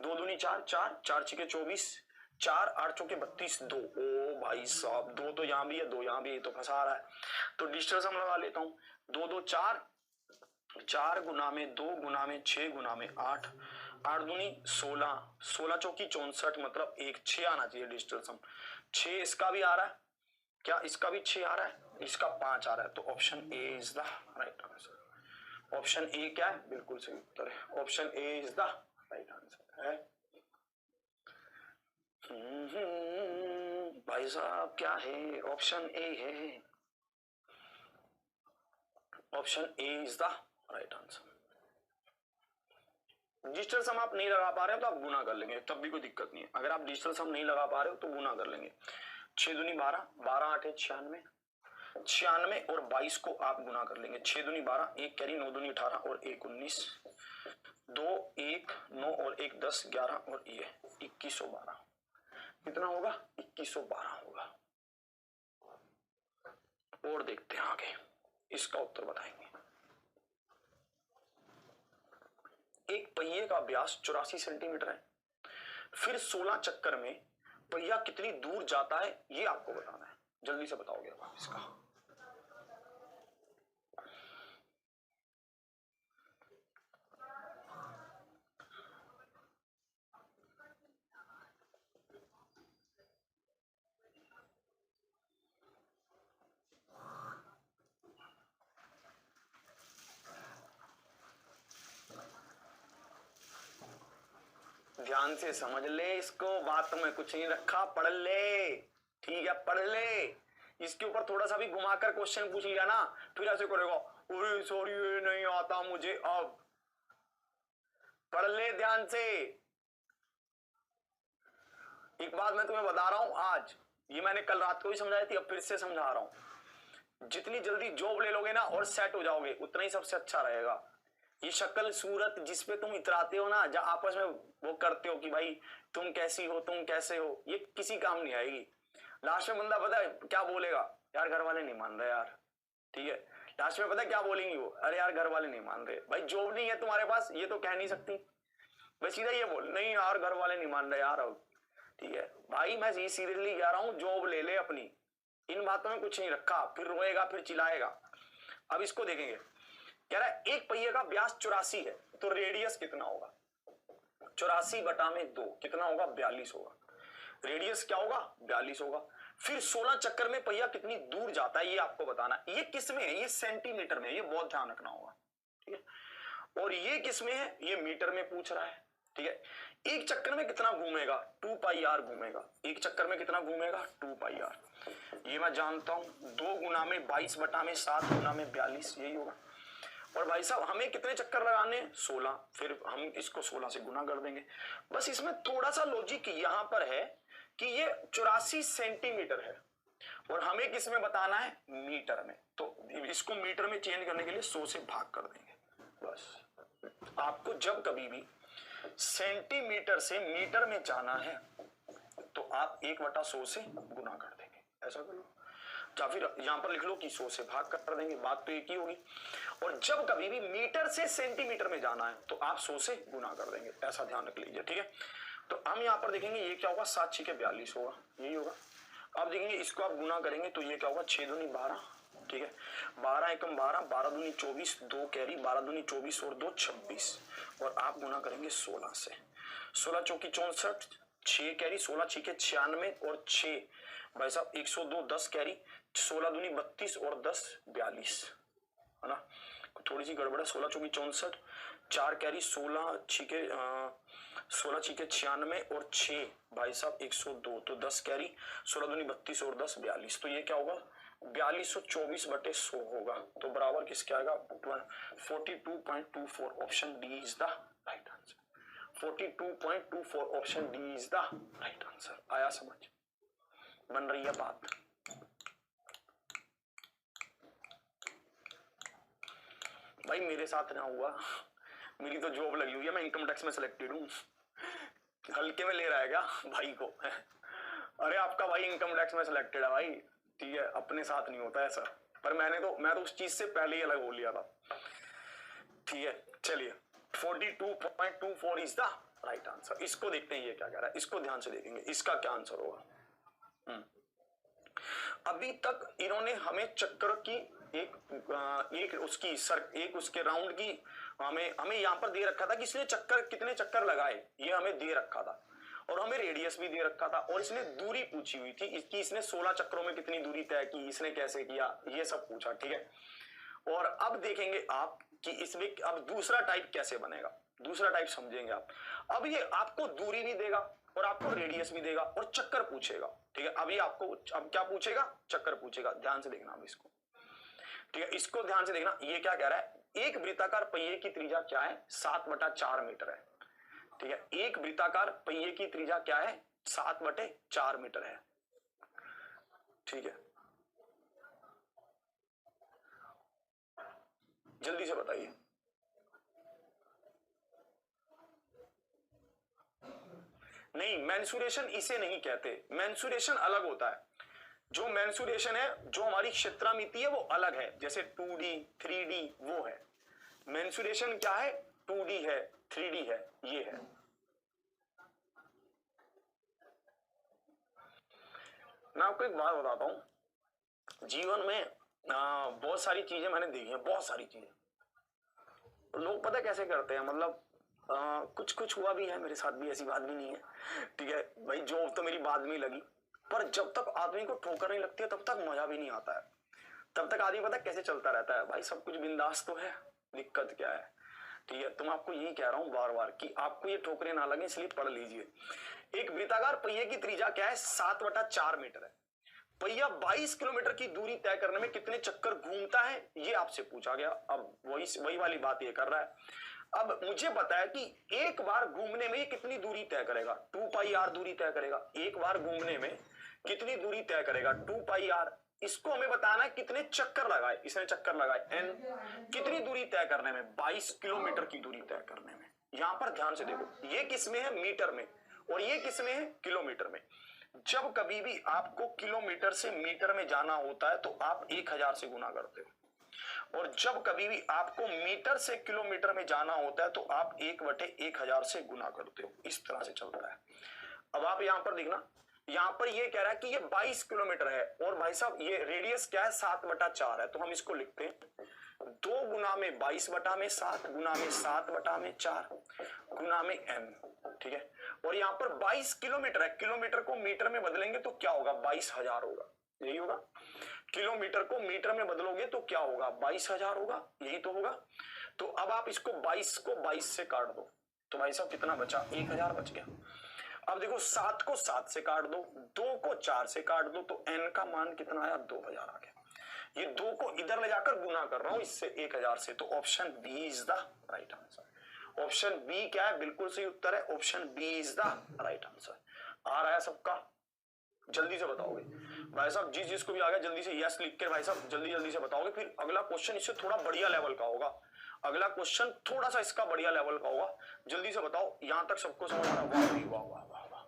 2 दूनी 4, 4 छिके 24, 4 8 चौके 32, 2। ओ भाई साहब 2 तो यहां भी है, 2 यहां भी है, तो फंसा रहा है। तो डिजिटल सम लगा लेता हूं। 2 2 4, 4 गुना में 2 गुना में 6 गुना में 8, 8 दूनी 16, 16 चौकी 64, मतलब 1 6 आना चाहिए डिजिटल सम। 6 इसका भी आ रहा है, क्या इसका भी 6 आ रहा है? इसका 5 आ रहा है। तो option A is the right answer. Option A क्या है? बिल्कुल सही उत्तर है। Option A is the right answer है। भाई साहब क्या है? ऑप्शन ए है। Option A is the right answer. Digital sum आप नहीं लगा पा रहे हो तो आप गुना कर लेंगे, तब भी कोई दिक्कत नहीं है। अगर आप डिजिटल सम नहीं लगा पा रहे हो तो गुना कर लेंगे। 6 दूनी 12, 12 8 96, 96 और 22 को आप गुना कर लेंगे। 6 दूनी 12, 1 कैरी, 9 दूनी 18 और 1 19, 2 1 9 और 1 10 11 और ये 2112। कितना होगा? 2112 होगा। और देखते हैं आगे, इसका उत्तर बताएंगे। एक पहिए का व्यास 84 सेंटीमीटर है, फिर 16 चक्कर में पहिया कितनी दूर जाता है ये आपको बताना है। जल्दी से बताओगे आप इसका। ध्यान से समझ ले इसको, बात में कुछ नहीं रखा, पढ़ ले, ठीक है, पढ़ ले। इसके ऊपर थोड़ा सा भी घुमाकर क्वेश्चन पूछ लिया ना, फिर ऐसे करेगा, अरे सॉरी ये नहीं आता मुझे। अब पढ़ ले ध्यान से। एक बात मैं तुम्हें बता रहा हूं, आज ये मैंने कल रात को भी समझाई थी, अब फिर से समझा रहा हूं। जितनी जल्दी जॉब ले लोगे ना और सेट हो जाओगे, उतना ही सबसे अच्छा रहेगा। ये शक्ल सूरत जिसपे तुम इतराते हो ना, जब आपस में वो करते हो कि भाई तुम कैसी हो, तुम कैसे हो, ये किसी काम नहीं आएगी। लास्ट में बंदा पता है क्या बोलेगा, यार घर वाले नहीं मान रहे यार, ठीक है। लास्ट में पता है क्या बोलेंगी वो, अरे यार घर वाले नहीं मान रहे। भाई जॉब नहीं है तुम्हारे पास, ये तो कह नहीं सकती, भाई सीधा ये बोल, नहीं यार घर वाले नहीं मान रहे यार, अब ठीक है। भाई मैं ये सीरियसली कह रहा हूँ, जॉब ले ले अपनी, इन बातों में कुछ नहीं रखा, फिर रोएगा फिर चिल्लाएगा। अब इसको देखेंगे, कह रहा है एक पहिए का व्यास 84 है, तो रेडियस कितना होगा? 84/2 कितना होगा? 42 होगा। रेडियस क्या होगा? 42 होगा। फिर 16 चक्कर में पहिया कितनी दूर जाता है, ये आपको बताना। ये किस में है? ये सेंटीमीटर में है, ये बहुत ध्यान रखना होगा, ठीक है। और ये किस में है? ये मीटर में पूछ रहा है, ठीक है। एक चक्कर में कितना घूमेगा? 2πr घूमेगा। एक चक्कर में कितना घूमेगा? 2πr। ये मैं जानता हूं, 2 गुना में 22/7 गुना में 42, यही होगा। और भाई साहब हमें कितने चक्कर लगाने? 16। फिर हम इसको 16 से गुना कर देंगे। बस इसमें थोड़ा सा लॉजिक यहां पर है कि ये 84 सेंटीमीटर है और हमें किस में बताना है? मीटर में। तो इसको मीटर में चेंज करने के लिए 100 से भाग कर देंगे। बस आपको जब कभी भी सेंटीमीटर से मीटर में जाना है तो आप 1/100 से गुना कर देंगे, ऐसा कर लो, या फिर यहां पर लिख लो कि 100 से भाग कर देंगे, बात तो एक ही होगी। और जब कभी भी मीटर से सेंटीमीटर में जाना है तो आप 100 से गुना कर देंगे, ऐसा ध्यान रख लीजिए, ठीक है। तो हम यहां पर देखेंगे ये क्या होगा? 7 6 42 होगा, यही होगा। अब देखेंगे इसको आप गुना करेंगे तो ये क्या होगा? 6 दूनी 12, ठीक है। 12 एकम 12, 12 दूनी 24, 2 कैरी, 12 दूनी 24 और 2 26, और आप गुना करेंगे 16 से। 16 चौकी 64, 6 कैरी, 16 6 96 और 6 भाई साहब 102, 10 कैरी, 16 दूनी 32 और 10 42, है ना। थोड़ी सी गड़बड़ है। 16 चौकी 64, 4 कैरी, 16 6 96 और 6 भाई साहब 102, तो 10 कैरी, 16 दूनी 32 और 10 42, तो ये क्या होगा? 4224/100 होगा। तो बराबर किसके आएगा? 42.24। Option D is the right answer. 42.24 option D is the right answer. आया समझ? बन रही है बात? भाई मेरे साथ ना हुआ, मेरी तो जॉब लगी हुई है, मैं इनकम टैक्स में सिलेक्टेड हूँ। हल्के में ले रहा है क्या भाई को? अरे आपका भाई इनकम टैक्स में सिलेक्टेड है भाई, ठीक है, अपने साथ नहीं होता ऐसा। पर मैं तो उस चीज से पहले ही अलग हो लिया था, ठीक है। चलिए 42.24 इज द राइट आंसर। इसको देखते हैं ये क्या कह रहा है, इसको ध्यान से देखेंगे, इसका क्या आंसर होगा। अभी तक इन्होंने हमें चक्कर की एक उसके राउंड की हमें यहां पर दे रखा था कि इसने कितने चक्कर लगाए, ये हमें दे रखा था, और हमें रेडियस भी दे रखा था, और इसने दूरी पूछी हुई थी कि इसने 16 चक्रों में कितनी दूरी तय की, इसने कैसे किया, ये सब पूछा, ठीक है। और अब देखेंगे आप कि इसमें अब दूसरा टाइप कैसे बनेगा, दूसरा टाइप समझेंगे आप। अब ये आपको दूरी भी देगा और आपको रेडियस भी देगा और चक्कर पूछेगा, ठीक है। अभी आपको अब क्या पूछेगा? चक्कर पूछेगा। ध्यान से देखना अब इसको, ठीक है, इसको ध्यान से देखना। ये क्या कह रहा है? एक वृत्ताकार पहिए की त्रिज्या क्या है? 7/4 मीटर है, ठीक है। एक वृत्ताकार पहिए की त्रिज्या क्या है? 7/4 मीटर है, ठीक है। जल्दी से बताइए। नहीं, मेंसुरेशन इसे नहीं कहते, मेंसुरेशन अलग होता है। जो मेंसुरेशन है, जो हमारी क्षेत्रामिति है वो अलग है, जैसे 2D 3D वो है। मेंसुरेशन क्या है? 2D है, 3D है, ये है। मैं आपको एक बात बताता हूं, जीवन में बहुत सारी चीजें मैंने देखी हैं, बहुत सारी चीजें। लोग पता कैसे करते हैं, मतलब कुछ कुछ हुआ भी है मेरे साथ भी, ऐसी बात भी नहीं है, ठीक है भाई। जॉब तो मेरी बाद में लगी, पर जब तक आदमी को ठोकर नहीं लगती है तब तक मजा भी नहीं आता है। तब तक आदमी पता कैसे चलता रहता है, भाई सब कुछ बिंदास तो है, दिक्कत क्या है, ठीक है, तो मैं आपको यही कह रहा हूं बार बार कि आपको ये ठोकरे ना लगे, इसलिए पढ़ लीजिए। एक वृत्ताकार पहिए की त्रिज्या क्या है, 7/4 मीटर है। पहिया 22 किलोमीटर की दूरी तय करने में कितने चक्कर घूमता है, ये आपसे पूछा गया। अब वही वाली बात ये कर रहा है। अब मुझे पता है कि एक बार घूमने में ये कितनी दूरी तय करेगा, 2πr दूरी तय करेगा। एक बार घूमने में कितनी दूरी तय करेगा, 2πr। इसको हमें बताना है कितने चक्कर लगाए, इसने चक्कर लगाए n। कितनी दूरी तय करने में, 22 किलोमीटर की दूरी तय करने में। यहां पर ध्यान से देखो, ये किसमें है, मीटर में, और ये किसमें है, किलोमीटर में। जब कभी भी आपको किलोमीटर से मीटर में जाना होता है तो आप 1000 से गुना करते हो, और जब कभी भी आपको मीटर से किलोमीटर में जाना होता है तो आप 1/1000 से गुना करते हो। इस तरह से चलता है। अब आप यहां पर देखना, यहां पर ये कह रहा है कि ये 22 किलोमीटर है, और भाई साहब ये रेडियस क्या है, 7/4 है। तो हम इसको लिखते हैं 2 गुना में 22/7 गुना में 7/4 गुना में n, ठीक है। और यहाँ पर 22 किलोमीटर है, किलोमीटर को मीटर में बदलेंगे तो क्या होगा, 22,000 होगा, यही होगा। किलोमीटर को मीटर में बदलोगे तो क्या होगा, 22,000 होगा, यही तो होगा। तो अब आप इसको 22 को 22 से काट दो, तो भाई साहब कितना बचा, 1000 बच गया। अब देखो 7 को 7 से काट दो, 2 को 4 से काट दो, तो n का मान कितना आया, 2000 आ गया। ये 2 को इधर ले जाकर गुना कर रहा हूं इससे 1000 से, तो option B is the right answer. Option B क्या है, बिल्कुल सही उत्तर है, option B is the right answer. आ रहा है सबका, जल्दी से बताओगे भाई साहब, जिसको भी आ गया जल्दी से यस लिख के भाई साहब जल्दी से बताओगे। फिर अगला क्वेश्चन इससे थोड़ा बढ़िया लेवल का होगा, अगला क्वेश्चन थोड़ा सा इसका बढ़िया लेवल का होगा। जल्दी से बताओ, यहां तक सबको समझ आ रहा, वाह वाह वाह वाह,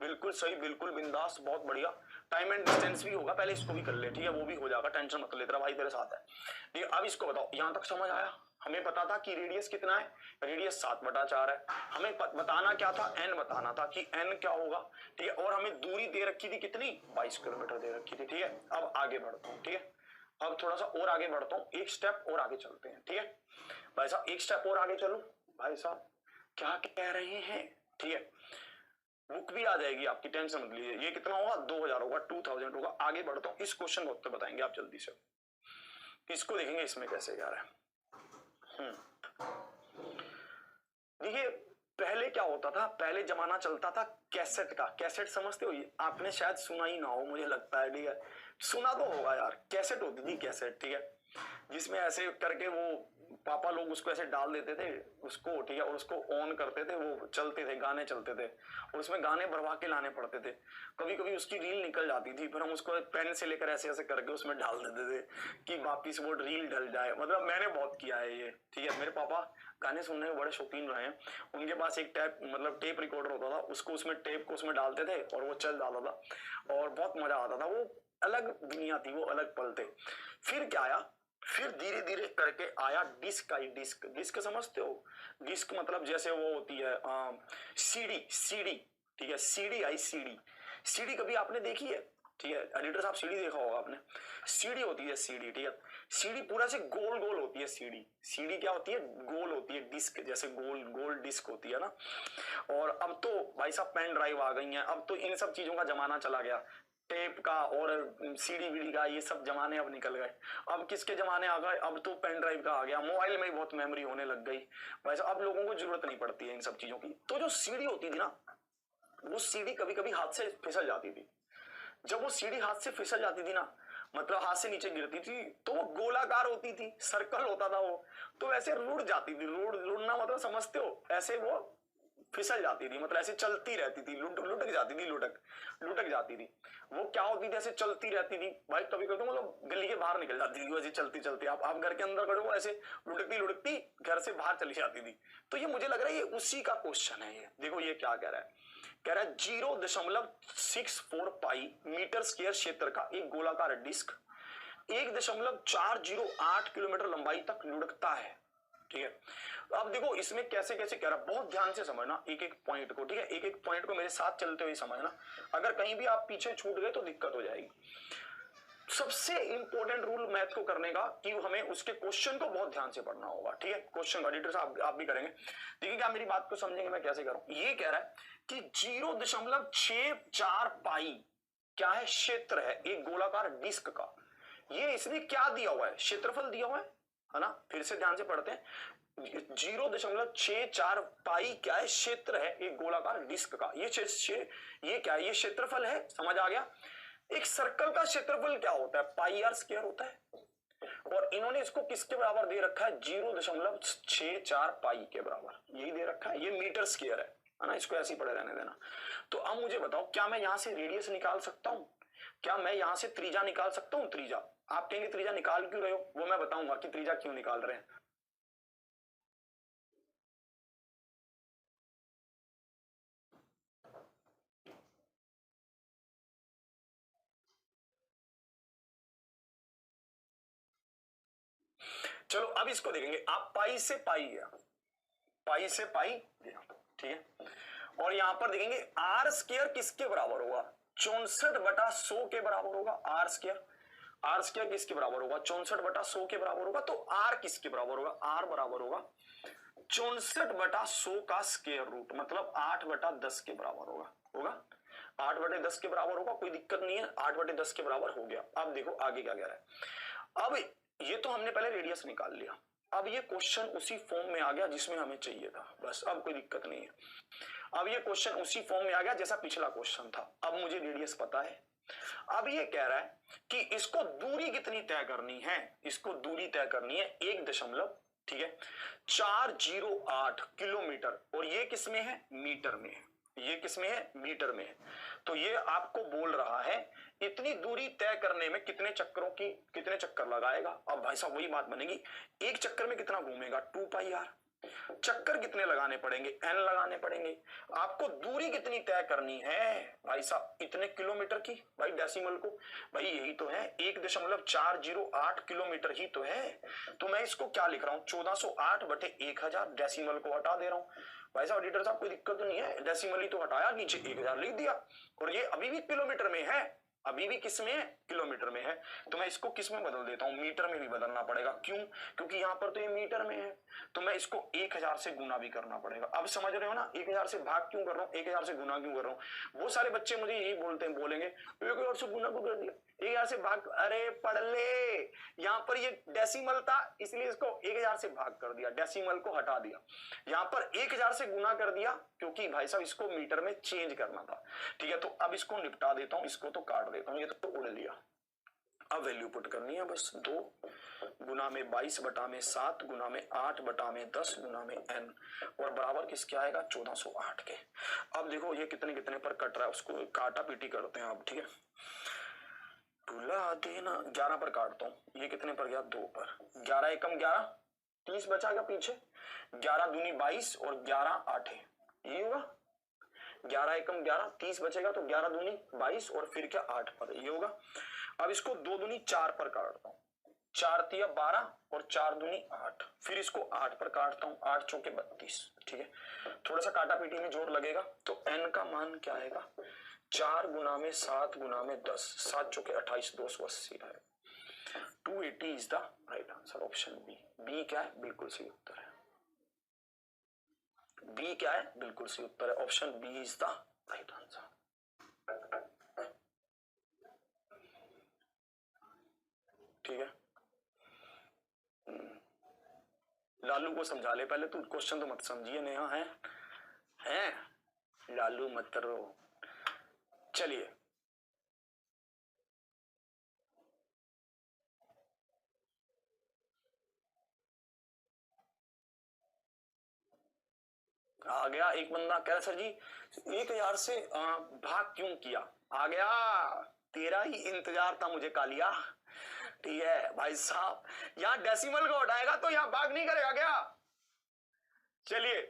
बिल्कुल सही, बिल्कुल बिंदास, बहुत बढ़िया। टाइम एंड डिस्टेंस भी होगा, पहले इसको भी कर ले, ठीक है, वो भी हो जाएगा, टेंशन मत ले, तेरा भाई तेरे साथ है। ठीक है, अब इसको बताओ, यहां तक समझ आया। हमें पता था कि रेडियस कितना है, रेडियस 7/4 है। हमें बताना क्या था, n बताना था कि n क्या होगा, ठीक है। और हमें दूरी दे रखी थी कितनी, 22 किलोमीटर दे रखी थी, ठीक है। अब आगे बढ़ता हूँ, ठीक है, अब थोड़ा सा और आगे बढ़ता हूँ, एक स्टेप और आगे चलते हैं, ठीक है भाई साहब, एक स्टेप और आगे चलो। भाई साहब क्या कह रहे हैं, ठीक है, बुक भी आ जाएगी आपकी, टेंशन मत लीजिए। ये कितना होगा, 2000 होगा, 2000 होगा। आगे बढ़ता हूँ, इस क्वेश्चन को उत्तर बताएंगे आप जल्दी से, इसको देखेंगे इसमें कैसे जा रहा है। देखिए पहले क्या होता था, पहले जमाना चलता था कैसेट का। कैसेट समझते हो, आपने शायद सुना ही ना हो, मुझे लगता है, ठीक है, सुना तो होगा यार। कैसेट होती थी, कैसेट, ठीक है, जिसमें ऐसे करके वो पापा लोग उसको ऐसे डाल देते थे उसको, ठीक है, और उसको ऑन करते थे, वो चलते थे, गाने चलते थे, और उसमें गाने भरवा के लाने पड़ते थे। कभी कभी उसकी रील निकल जाती थी, फिर हम उसको पेन से लेकर ऐसे ऐसे करके उसमें डाल देते थे कि वापिस वो रील ढल जाए। मतलब मैंने बहुत किया है ये, ठीक है। मेरे पापा गाने सुनने में बड़े शौकीन रहे हैं। उनके पास एक टेप रिकॉर्डर होता था, उसको उसमें टेप को उसमें डालते थे और वो चल जाता था, और बहुत मजा आता था। वो अलग दुनिया थी, वो अलग पल थे। फिर क्या आया, फिर धीरे धीरे करके आया डिस्क आई। डिस्क समझते हो, डिस्क मतलब जैसे वो होती है सीडी, ठीक है, सीडी आई। सीडी कभी आपने देखी है, ठीक है, एडिटर साहब सीडी देखा होगा आपने। सीडी होती है सीडी, ठीक है, सीडी पूरा से गोल गोल होती है। सीडी क्या होती है, गोल होती है, डिस्क जैसे गोल डिस्क होती है ना। और अब तो भाई साहब पेन ड्राइव आ गई हैं, अब तो इन सब चीजों का जमाना चला गया। टेप का और सीडी वीडी का ये सब जमाने अब निकल गए। अब किसके जमाने आ गए, अब तो पेन ड्राइव का आ गया। मोबाइल में ही बहुत मेमोरी होने लग गई, वैसे अब लोगों को जरूरत नहीं पड़ती है इन सब चीजों की। तो जो सीडी होती थी ना, वो सीडी कभी कभी हाथ से फिसल जाती थी। जब वो सीडी हाथ से फिसल जाती थी ना, मतलब हाथ से नीचे गिरती थी, तो वो गोलाकार होती थी, सर्कल होता था वो, तो ऐसे रुड़ जाती थी। रुड़ना मतलब समझते हो, ऐसे वो फिसल जाती थी, मतलब ऐसे चलती रहती थी, लुढ़क जाती थी, लुढ़क जाती थी। वो क्या होती थी, ऐसे चलती रहती थी भाई। कभी कभी तो मतलब गली के बाहर निकल जाती थी, ऐसे चलती चलती। आप घर के अंदर खड़े हो, ऐसे लुढ़कती घर से बाहर चली जाती थी। तो ये मुझे लग रहा है ये उसी का क्वेश्चन है। ये देखो ये क्या कह रहा है, कह रहा है 0.64 पाई मीटर स्क्वायर क्षेत्र का एक गोलाकार डिस्क 1.408 किलोमीटर लंबाई तक लुढ़कता है, ठीक है। अब देखो इसमें कैसे कैसे कह रहा है, बहुत ध्यान से समझना एक एक पॉइंट को, ठीक है, एक एक पॉइंट को मेरे साथ चलते हुए समझना। अगर कहीं भी आप पीछे छूट गए तो दिक्कत हो जाएगी। सबसे इंपॉर्टेंट रूल मैथ को करने का कि हमें उसके क्वेश्चन को बहुत ध्यान से पढ़ना होगा, ठीक है। क्वेश्चन का एडिटर साहब आप भी करेंगे, देखिए क्या मेरी बात को समझेंगे मैं कैसे करूं। ये कह रहा है कि 0.64 पाई क्या है, क्षेत्र है एक गोलाकार डिस्क का। ये इसने क्या दिया हुआ है, क्षेत्रफल दिया हुआ है ना। फिर से ध्यान से पढ़ते हैं, 0.64 पाई क्या है, क्षेत्र है एक गोलाकार डिस्क का। ये क्या है, ये क्षेत्रफल है, समझ आ गया। एक सर्कल का क्षेत्रफल क्या होता है, पाई आर स्क्वायर होता है, और इन्होंने इसको किसके बराबर दे रखा है, 0.64 पाई के बराबर, यही दे रखा है। ये मीटर स्क्वायर है ना, इसको ऐसे ही पड़े रहने देना। तो अब मुझे बताओ, क्या मैं यहां से रेडियस निकाल सकता हूं, क्या मैं यहां से त्रिज्या निकाल सकता हूं, त्रिज्या। आप कहेंगे त्रिज्या निकाल क्यों रहे हो, वो मैं बताऊंगा कि त्रिज्या क्यों निकाल रहे हैं। चलो अब इसको देखेंगे, आप पाई से पाई गया, पाई से पाई गया, ठीक है। और यहां पर देखेंगे आर स्क्वायर किसके बराबर होगा, 64/100 के बराबर होगा। आर स्क्वायर किसके बराबर होगा, 64/100 के बराबर होगा। तो आर किसके बराबर होगा, आर बराबर होगा 64/100 का स्क्वायर रूट, मतलब 8/10 के बराबर होगा 8/10 के बराबर होगा, कोई दिक्कत नहीं है, 8/10 के बराबर हो गया। अब देखो आगे क्या कह रहा है। अब ये तो हमने पहले रेडियस निकाल लिया, अब ये क्वेश्चन उसी फॉर्म में आ गया जिसमें हमें चाहिए था, बस अब कोई दिक्कत नहीं है। अब ये क्वेश्चन उसी फॉर्म में आ गया जैसा पिछला क्वेश्चन था। अब मुझे रेडियस पता है। अब ये कह रहा है कि इसको दूरी कितनी तय करनी है, इसको दूरी तय करनी है 1, ठीक है 408 किलोमीटर, और ये किसमें है, मीटर में है, ये किसमें है, मीटर में है। तो ये आपको बोल रहा है इतनी दूरी तय करने में कितने चक्कर लगाएगा। अब भाई साहब वही बात बनेगी, एक चक्कर में कितना घूमेगा, 2 पाई आर। चक्कर कितने लगाने पड़ेंगे, n लगाने पड़ेंगे। आपको दूरी कितनी तय करनी है भाई साहब, इतने किलोमीटर की, भाई डेसिमल को, भाई यही तो है 1.408 किलोमीटर ही तो है। तो मैं इसको क्या लिख रहा हूं, 1408/1000, डेसिमल को हटा दे रहा हूं। भाई साहब एडिटर साहब कोई दिक्कत तो नहीं है, डेसिमल ही तो हटाया, नीचे 1000 लिख दिया, और ये अभी भी किलोमीटर में है, अभी भी किस में है, किलोमीटर में है। तो मैं इसको किस में बदल देता हूं, मीटर में भी बदलना पड़ेगा। क्यों, क्योंकि यहां पर तो ये मीटर में है, तो मैं इसको 1000 से गुना भी करना पड़ेगा। अब समझ रहे हो ना, 1000 से भाग क्यों कर रहा हूं, 1000 से गुना क्यों कर रहा हूं। वो सारे बच्चे मुझे यही बोलेंगे 1000 से गुना क्यों कर दिया, 1000 से भाग, अरे पढ़ ले, यहां पर ये डेसिमल था इसलिए इसको 1000 से भाग कर दिया, डेसिमल को हटा दिया। यहां पर 1000 से गुना कर दिया क्योंकि भाई साहब इसको मीटर में चेंज करना था, ठीक है। तो अब इसको निपटा देता हूं, इसको तो काट देता हूं, ये तो उड़ लिया। अब वैल्यू पुट करनी है बस, 2 गुना में 22/7 गुना में 8/10 गुना में n, और बराबर किसके आएगा, 1408 के। अब देखो ये कितने कितने पर कट रहा है, उसको काटा पीटी करते हैं अब, ठीक है। भुला देना, 11 पर काटता हूं, ये कितने पर गया, 2 पर, 11 एकम 11, 30 बचा गया पीछे, 11 दूनी 22 और 11 8, ये होगा 11 एकम 11, 30 बचेगा, तो 11 दूनी 22 और फिर क्या 8 पर, ये होगा। अब इसको 2 दूनी 4 पर काटता हूं, 4 तिया 12 और 4 दूनी 8, फिर इसको 8 पर काटता हूं, 8 चौके 32, ठीक है। थोड़ा सा काटा पीटी में जोर लगेगा, तो n का मान क्या आएगा, 4 गुना में 7 गुना में 10, 7 चौके 28, 280 है। 280 is the right answer, option B. B क्या है, बिल्कुल सही उत्तर है। बी क्या है, बिल्कुल सही उत्तर है, option B is the right answer. ठीक है, लालू को समझा ले पहले, तू क्वेश्चन तो मत समझिए, नेहा है लालू मत रो। चलिए आ गया एक बंदा, कह रहा सर जी 1000 से भाग क्यों किया, आ गया, तेरा ही इंतजार था मुझे कालिया। ठीक है भाई साहब, यहां डेसिमल को हटाएगा तो यहां भाग नहीं करेगा क्या। चलिए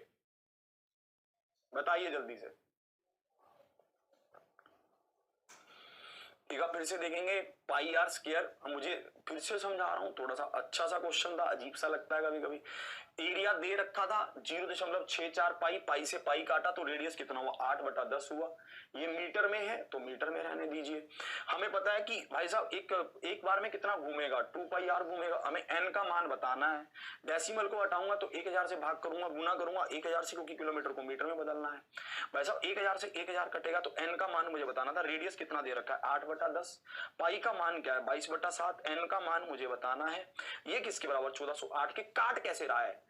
बताइए जल्दी से, एक बार फिर से देखेंगे पाई आर स्क्वायर। मुझे फिर से समझा रहा हूं, थोड़ा सा अच्छा सा क्वेश्चन था, अजीब सा लगता है कभी कभी। एरिया दे रखा था 0.64 पाई, पाई से पाई काटा तो रेडियस कितना हुआ, 8/10 हुआ। ये मीटर में है तो मीटर में रहने दीजिए। हमें पता है कि भाई साहब एक बार में कितना घूमेगा, 2 पाई आर घूमेगा। हमें n का मान बताना है, डेसिमल को हटाऊंगा तो 1000 से भाग करूंगा, गुना करूंगा 1000 से, क्योंकि किलोमीटर को मीटर में बदलना है। भाई साहब 1000 से 1000 कटेगा तो n का मान मुझे बताना था, रेडियस कितना दे रखा है 8/10, पाई का मान क्या है 22/7, n का मान मुझे बताना है। ये किसके बराबर 1408 के, काट कैसे रहा है,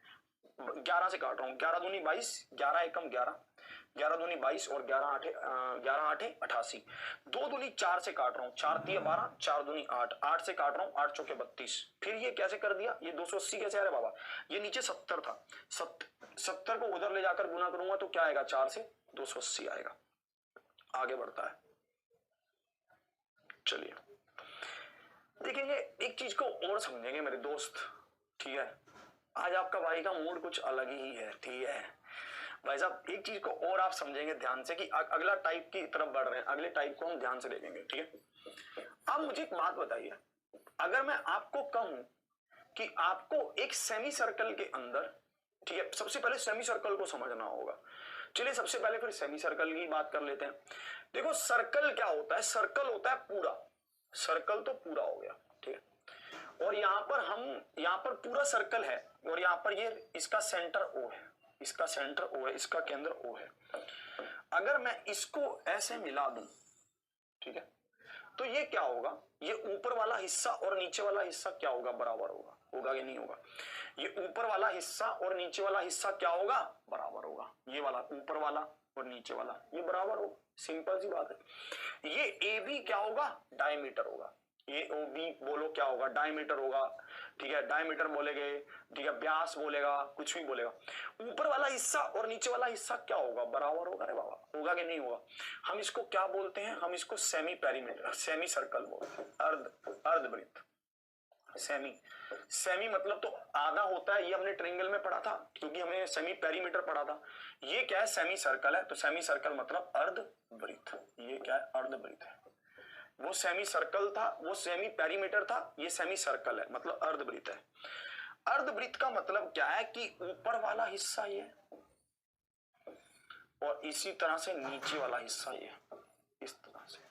11 से काट रहा हूँ, 11 दूनी 22, 11 एकम 11, 11 दूनी 22 और 11 आठे 88, 2 दूनी 4 से काट रहा हूँ, 4 तिया 12, 4 दूनी 8, 8 से काट रहा हूँ, 8 चौके 32। फिर ये कैसे कर दिया, ये 280 कैसे आ रहा है बाबा, ये नीचे 70 था, 70 को उधर ले जाकर गुना करूंगा तो क्या आएगा, 4 से 280 आएगा। आगे बढ़ता है, चलिए देखेंगे एक चीज को और समझेंगे मेरे दोस्त, ठीक है। आज आपका भाई का मूड कुछ अलग ही है, ठीक है भाई साहब। एक चीज को और आप समझेंगे ध्यान से कि अगला टाइप की तरफ बढ़ रहे हैं, अगले टाइप को हम ध्यान से देखेंगे, ठीक है। अब मुझे एक बात बताइए, अगर मैं आपको कहूं कि आपको एक सेमी सर्कल के अंदर, ठीक है, सबसे पहले सेमी सर्कल को समझना होगा। चलिए सबसे पहले फिर सेमी सर्कल की बात कर लेते हैं। देखो सर्कल क्या होता है, सर्कल होता है पूरा, सर्कल तो पूरा हो गया, ठीक है। और यहां पर पूरा सर्कल है और यहां पर ये इसका सेंटर ओ है, इसका सेंटर ओ है, इसका केंद्र ओ है। अगर मैं इसको ऐसे मिला दूं, ठीक है, तो ये क्या होगा, ये ऊपर वाला हिस्सा और नीचे वाला हिस्सा क्या होगा, बराबर होगा, होगा कि नहीं होगा। ये ऊपर वाला हिस्सा और नीचे वाला हिस्सा क्या होगा, बराबर होगा। ये वाला ऊपर वाला और नीचे वाला ये बराबर होगा, सिंपल सी बात है। ये ए बी क्या होगा, डायमीटर होगा। ये ओ बी बोलो क्या होगा, डायमीटर होगा, ठीक है। डायमीटर बोलेगे, ठीक है, व्यास बोलेगा, कुछ भी बोलेगा। ऊपर वाला हिस्सा और नीचे वाला हिस्सा क्या होगा, बराबर होगा रे बाबा, होगा कि नहीं होगा। हम इसको क्या बोलते हैं, हम इसको सेमी पेरीमीटर, सेमी सर्कल बोलते हैं, अर्धवृत्त। सेमी मतलब तो आधा होता है, ये हमने ट्रायंगल में पढ़ा था क्योंकि हमें सेमी पेरीमीटर पढ़ा था। ये क्या है, सेमी सर्कल है, तो सेमी सर्कल मतलब अर्धवृत्त। ये क्या है, अर्धवृत्त है। वो सेमी सर्कल था, वो सेमी पेरीमीटर था, ये सेमी सर्कल है मतलब अर्धवृत्त है। अर्धवृत्त का मतलब क्या है कि ऊपर वाला हिस्सा ये और इसी तरह से नीचे वाला हिस्सा ये, इस तरह से।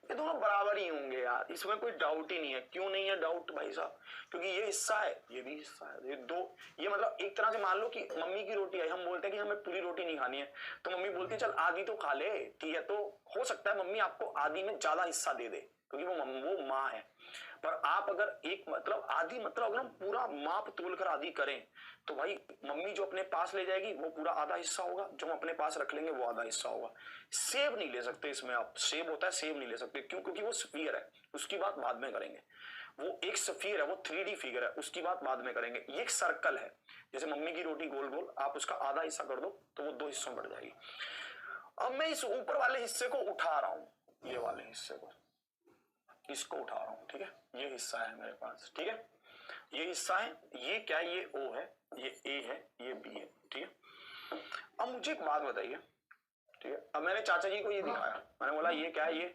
ये दोनों बराबर ही होंगे यार, इसमें कोई डाउट ही नहीं है। क्यों नहीं है डाउट भाई साहब, क्योंकि ये हिस्सा है, ये भी हिस्सा है, ये दो, ये मतलब एक तरह से मान लो कि मम्मी की रोटी है, हम बोलते हैं कि हमें पूरी रोटी नहीं खानी है, तो मम्मी बोलती है चल आधी तो खा ले, ठीक है। तो हो सकता है मम्मी आपको आधी में ज्यादा हिस्सा दे दे क्योंकि वो माँ है, पर आप अगर एक मतलब आधी मतलब अगर हम पूरा माप तोल कर आधी करें तो भाई मम्मी जो अपने पास ले जाएगी वो पूरा आधा हिस्सा होगा, जो हम अपने पास रख लेंगे वो आधा हिस्सा होगा। सेब नहीं ले सकते इसमें आप, सेब होता है, सेब नहीं ले सकते, क्यों, क्योंकि वो स्फीयर है, उसकी बात बाद में करेंगे। वो एक स्फीयर है, वो 3D फिगर है, उसकी बात बाद में करेंगे। ये एक सर्कल है, जैसे मम्मी की रोटी गोल गोल, आप उसका आधा हिस्सा कर दो तो वो 2 हिस्सों में बढ़ जाएगी। अब मैं इस ऊपर वाले हिस्से को उठा रहा हूं, ये वाले हिस्से को, इसको उठा रहा हूं, ठीक है। ये हिस्सा है मेरे पास, ठीक है, ये हिस्सा है, ये क्या है, ये O है, ये A है, ये B है, ठीक है। अब मुझे एक बात बताइए, ठीक है। अब मैंने चाचा जी को ये दिखाया, मैंने बोला ये क्या है,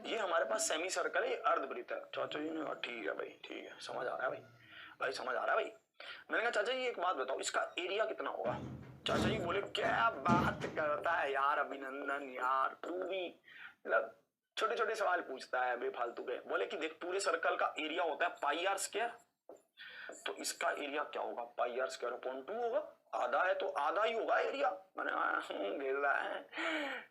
ये हमारे पास सेमी सर्कल है, ये अर्धवृत्त है। चाचा जी ने कहा ठीक है भाई, ठीक है, समझ आ रहा है भाई, भाई समझ आ रहा है भाई। मैंने कहा चाचा जी एक बात बताओ, इसका एरिया कितना होगा। चाचा जी बोले क्या बात करता है यार अभिनंदन, यार तू भी मतलब छोटे छोटे सवाल पूछता है बेफालतू के। बोले कि देख पूरे सर्कल का एरिया होता है पाई आर स्क्वायर, तो इसका एरिया क्या होगा, पाई आर स्क्वायर अपॉन 2 होगा। आधा है तो आधा ही होगा एरिया। मैंने घेर रहा है,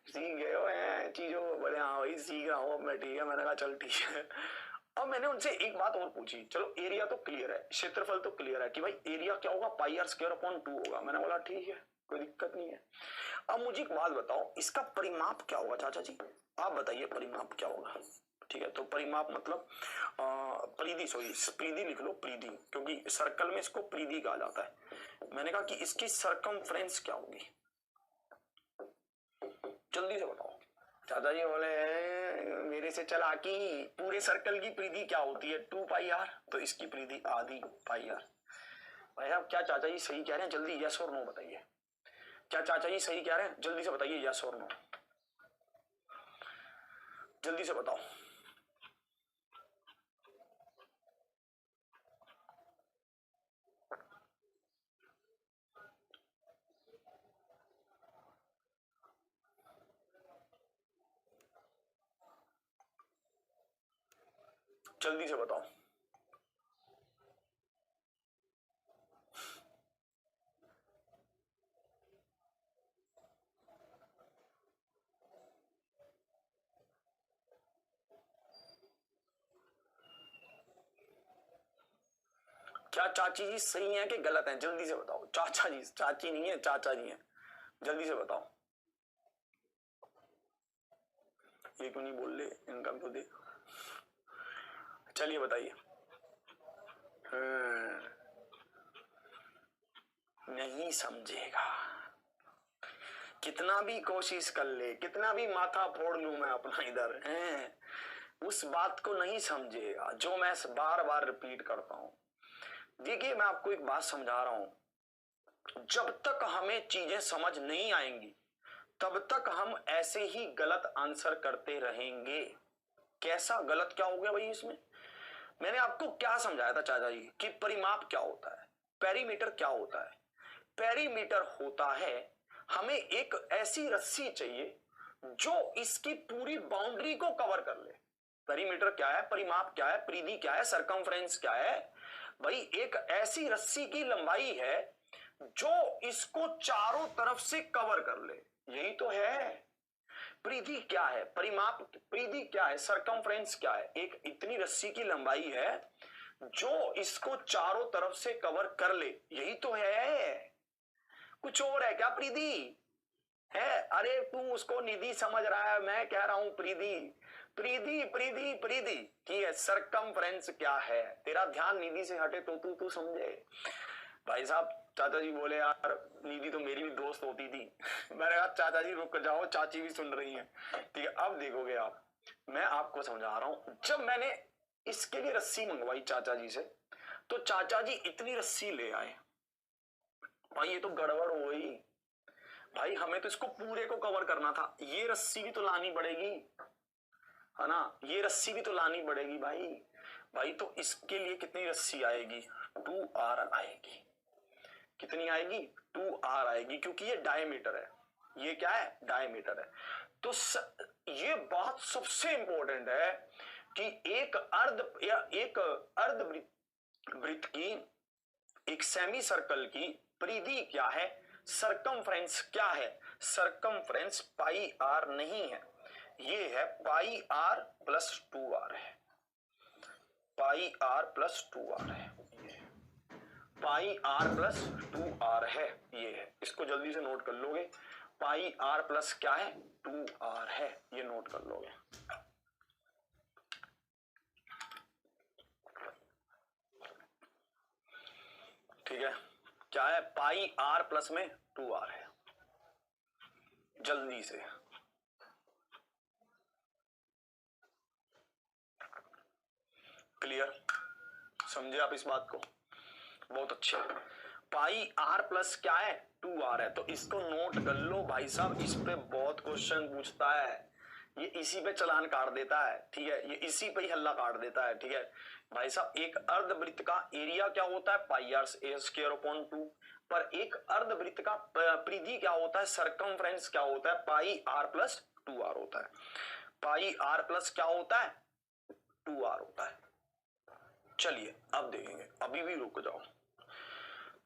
सीख गए हो हैं चीजों, बोले हाँ भाई सीख रहा हूँ मैं, ठीक है। मैंने कहा चल ठीक है। अब मैंने उनसे एक बात और पूछी, चलो एरिया तो क्लियर है, क्षेत्रफल तो क्लियर है कि भाई एरिया क्या होगा, पाई आर स्क्वायर अपॉन 2 होगा। मैंने बोला ठीक है, कोई दिक्कत नहीं है। अब मुझे एक बात बताओ, इसका परिमाप क्या होगा चाचा जी, आप बताइए परिमाप क्या होगा, ठीक है। तो परिमाप मतलब परिधि, सॉरी परिधि लिख लो, परिधि, क्योंकि सर्कल में इसको परिधि कहा जाता है। मैंने कहा कि इसकी सरकमफ्रेंस क्या होगी, जल्दी से बताओ। चाचा जी बोले मेरे से चला कि पूरे सर्कल की परिधि क्या होती है, 2 पाई आर, तो इसकी परिधि आधी पाई आर। भाई साहब क्या चाचा जी सही कह रहे हैं, जल्दी यस और नो बताइए। क्या चाचा जी सही कह रहे हैं, जल्दी से बताइए यस और नो, जल्दी से बताओ। जल्दी से बताओ। क्या चाची जी सही है कि गलत है? जल्दी से बताओ। चाचा जी, चाची नहीं है, चाचा जी है, जल्दी से बताओ। ये क्यों नहीं बोल रहे? इनका तो देख। चलिए बताइए। नहीं समझेगा, कितना भी कोशिश कर ले, कितना भी माथा फोड़ लूं मैं अपना इधर है, उस बात को नहीं समझेगा जो मैं बार बार रिपीट करता हूं। देखिए मैं आपको एक बात समझा रहा हूं, जब तक हमें चीजें समझ नहीं आएंगी तब तक हम ऐसे ही गलत आंसर करते रहेंगे। कैसा गलत क्या हो गया भाई इसमें? मैंने आपको क्या समझाया था चाचा जी कि परिमाप क्या होता है, पेरीमीटर क्या होता है? पेरीमीटर होता है, हमें एक ऐसी रस्सी चाहिए जो इसकी पूरी बाउंड्री को कवर कर ले। पेरीमीटर क्या है, परिमाप क्या है, परिधि क्या है, सरकमफ्रेंस क्या है? भाई एक ऐसी रस्सी की लंबाई है जो इसको चारों तरफ से कवर कर ले, यही तो है। परिधि क्या है, परिमाप, परिधि क्या है, सरकमफ्रेंस क्या है? एक इतनी रस्सी की लंबाई है जो इसको चारों तरफ से कवर कर ले, यही तो है। कुछ और है क्या परिधि? है? अरे तू उसको निधि समझ रहा है, मैं कह रहा हूं परिधि। परिधि परिधि परिधि की है, सरकमफ्रेंस क्या है? तेरा ध्यान निधि से हटे तो तू समझे। भाई साहब चाचा जी बोले यार निधि तो मेरी भी दोस्त होती थी। मैंने कहा चाचा जी रुक जाओ, चाची भी सुन रही है। ठीक है अब देखोगे आप, मैं आपको समझा रहा हूं। जब मैंने इसके लिए रस्सी मंगवाई चाचा जी से, तो चाचा जी इतनी रस्सी ले आए। भाई ये तो गड़बड़ हो गई भाई, हमें तो इसको पूरे को कवर करना था, ये रस्सी भी तो लानी पड़ेगी, है ना? ये रस्सी भी तो लानी पड़ेगी भाई। भाई तो इसके लिए कितनी रस्सी आएगी? 2r आएगी। कितनी आएगी? 2r आएगी, क्योंकि ये डायमीटर है। ये क्या है? डायमीटर है। तो ये बात सबसे इंपॉर्टेंट है कि एक वृत्त की, एक सेमी सर्कल की परिधि क्या है, सरकमफ्रेंस क्या है? सरकमफ्रेंस पाई आर नहीं है, ये है पाई आर प्लस 2r है। पाई आर प्लस 2r है, ये पाई आर प्लस 2r है, ये है। इसको जल्दी से नोट कर लोगे, पाई आर प्लस क्या है? 2r है, ये नोट कर लोगे। ठीक है, क्या है? पाई आर प्लस में 2r है। जल्दी से क्लियर? समझे आप इस बात को? बहुत अच्छा। पाई आर प्लस क्या है? 2r है। तो इसको नोट कर लो भाई साहब, इस पे बहुत क्वेश्चन पूछता है, ये इसी पे चलान काट देता है। ठीक है, ये इसी पे ही हल्ला काट देता है। ठीक है भाई साहब, एक अर्धवृत्त का एरिया क्या होता है? पाई आर स्क्वायर अपॉन 2। पर एक अर्धवृत्त का परिधि क्या होता है? सरकमफ्रेंस क्या होता है? पाई आर प्लस 2r होता है। पाई आर प्लस क्या होता है? 2r होता है। चलिए अब देखेंगे, अभी भी रुक जाओ।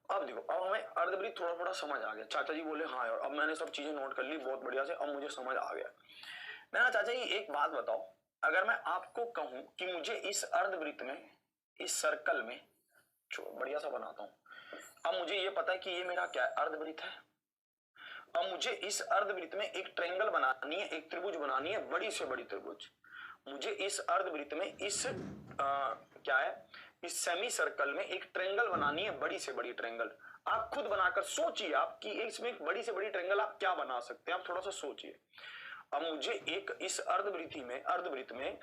अब देखो, अब हमें अर्धवृत्त थोड़ा थोड़ा समझ आ गया। चाचा जी बोले हाँ यार, अब मैंने सब चीजें नोट कर ली बहुत बढ़िया से, अब मुझे समझ आ गया। मैं चाचा जी एक बात बताओ, अगर मैं आपको कहूं कि मुझे इस अर्धवृत्त में, इस सर्कल में, बढ़िया सा बनाता हूं, अब मुझे ये पता है कि ये मेरा क्या है? अर्धवृत्त है। अब मुझे इस अर्धवृत्त में एक ट्रायंगल बनानी है, एक त्रिभुज बनानी है, बड़ी से बड़ी त्रिभुज। मुझे इस अर्धवृत्त में इस क्या है, इस सेमी सर्कल में एक ट्रायंगल बनानी है, बड़ी से बड़ी ट्रायंगल। आप खुद बनाकर सोचिए आप कि इसमें एक बड़ी से बड़ी ट्रायंगल आप क्या बना सकते हैं, आप थोड़ा सा सोचिए। अब मुझे एक इस अर्धवृत्त में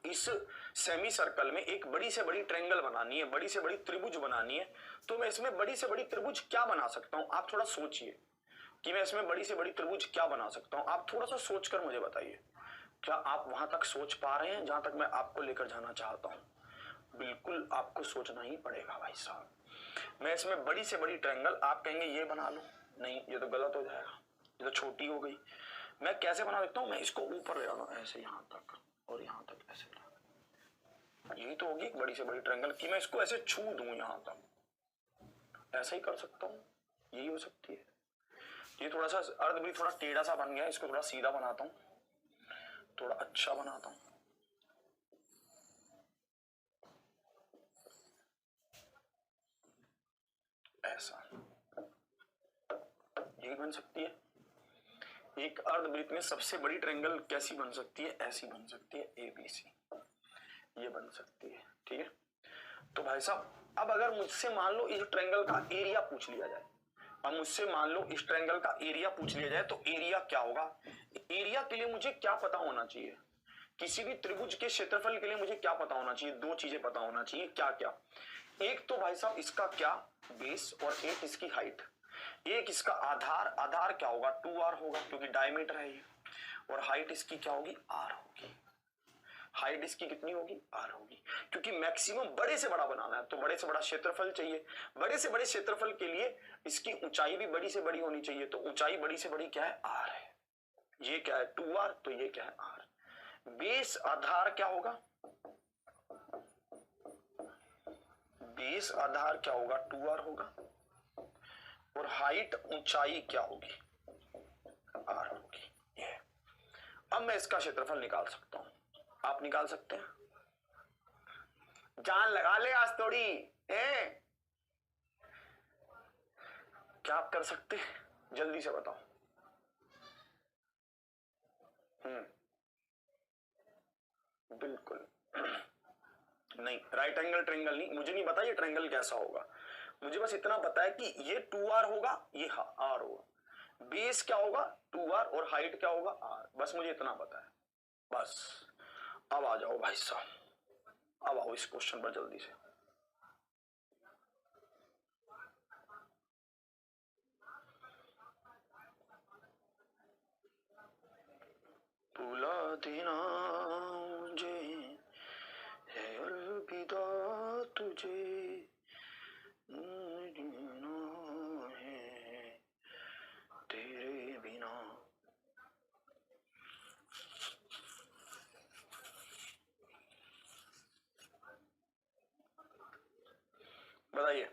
इस सेमी सर्कल में एक बड़ी से बड़ी ट्रायंगल बनानी है, बड़ी से बड़ी त्रिभुज बनानी है। तो मैं इसमें बड़ी से बड़ी त्रिभुज क्या बना सकता हूं? आप थोड़ा सोचिए कि मैं इसमें बड़ी से बड़ी त्रिभुज क्या बना सकता हूं। आप थोड़ा सा सोचकर मुझे बताइए, क्या आप वहां तक सोच पा रहे हैं जहां तक मैं आपको लेकर जाना चाहता हूं? बिल्कुल आपको सोचना ही पड़ेगा भाई साहब। मैं इसमें बड़ी से बड़ी ट्रायंगल, आप कहेंगे ये बना लो, नहीं ये तो गलत हो जाएगा, ये तो छोटी हो गई। मैं कैसे बना सकता हूं? मैं इसको ऊपर ले आऊंगा ऐसे, यहां तक और यहां तक ऐसे, यही तो होगी एक बड़ी से बड़ी ट्रायंगल कि मैं इसको ऐसे छू दूं यहां तक, ऐसा ही कर सकता हूं, यही हो सकती है। ये थोड़ा सा अर्धवृत्त थोड़ा टेढ़ा सा बन गया, इसको थोड़ा सीधा बनाता हूं, थोड़ा अच्छा बनाता हूं। ऐसा, यही बन सकती है। एक अर्धवृत्त में सबसे बड़ी ट्रायंगल कैसी बन सकती है? ऐसी बन सकती है, ABC, ये बन सकती है। ठीक है, तो भाई साहब अब अगर मुझसे मान लो इस ट्रायंगल का एरिया पूछ लिया जाए, अब मुझसे मान लो इस ट्रायंगल का एरिया पूछ लिया जाए, तो एरिया क्या होगा? एरिया के लिए मुझे क्या पता होना चाहिए? किसी भी त्रिभुज के क्षेत्रफल के लिए मुझे क्या पता होना चाहिए? दो चीजें पता होना चाहिए। क्या क्या? एक तो भाई साहब इसका क्या बेस, और एक इसकी हाइट। एक इसका आधार, आधार क्या होगा? 2r होगा क्योंकि डायमीटर है ये, और हाइट इसकी क्या होगी? r होगी। हाइट इसकी कितनी होगी? r होगी, क्योंकि मैक्सिमम बड़े से बड़ा बनाना है तो बड़े से बड़ा क्षेत्रफल चाहिए। बड़े से बड़े क्षेत्रफल के लिए इसकी ऊंचाई भी बड़ी से बड़ी होनी चाहिए, तो ऊंचाई बड़ी से बड़ी क्या है? r है। ये क्या है? 2r, तो ये क्या है? r। बेस आधार क्या होगा? बेस आधार क्या होगा? 2r होगा, और हाइट ऊंचाई क्या होगी? r होगी। ये अब मैं इसका क्षेत्रफल निकाल सकता हूं, आप निकाल सकते हैं? जान लगा ले आज थोड़ी है, क्या आप कर सकते हैं? जल्दी से बताओ। बिल्कुल नहीं, राइट एंगल ट्रायंगल नहीं, मुझे नहीं पता ये ट्रायंगल कैसा होगा। मुझे बस इतना पता है कि ये 2r होगा, ये r होगा। बेस क्या होगा? 2r, और हाइट क्या होगा? r। बस मुझे इतना पता है, बस। अब आ जाओ भाई साहब, अब आओ इस क्वेश्चन पर जल्दी से। भुला देना मुझे है अलविदा तुझे, जीना है तेरे बिना। बताइए।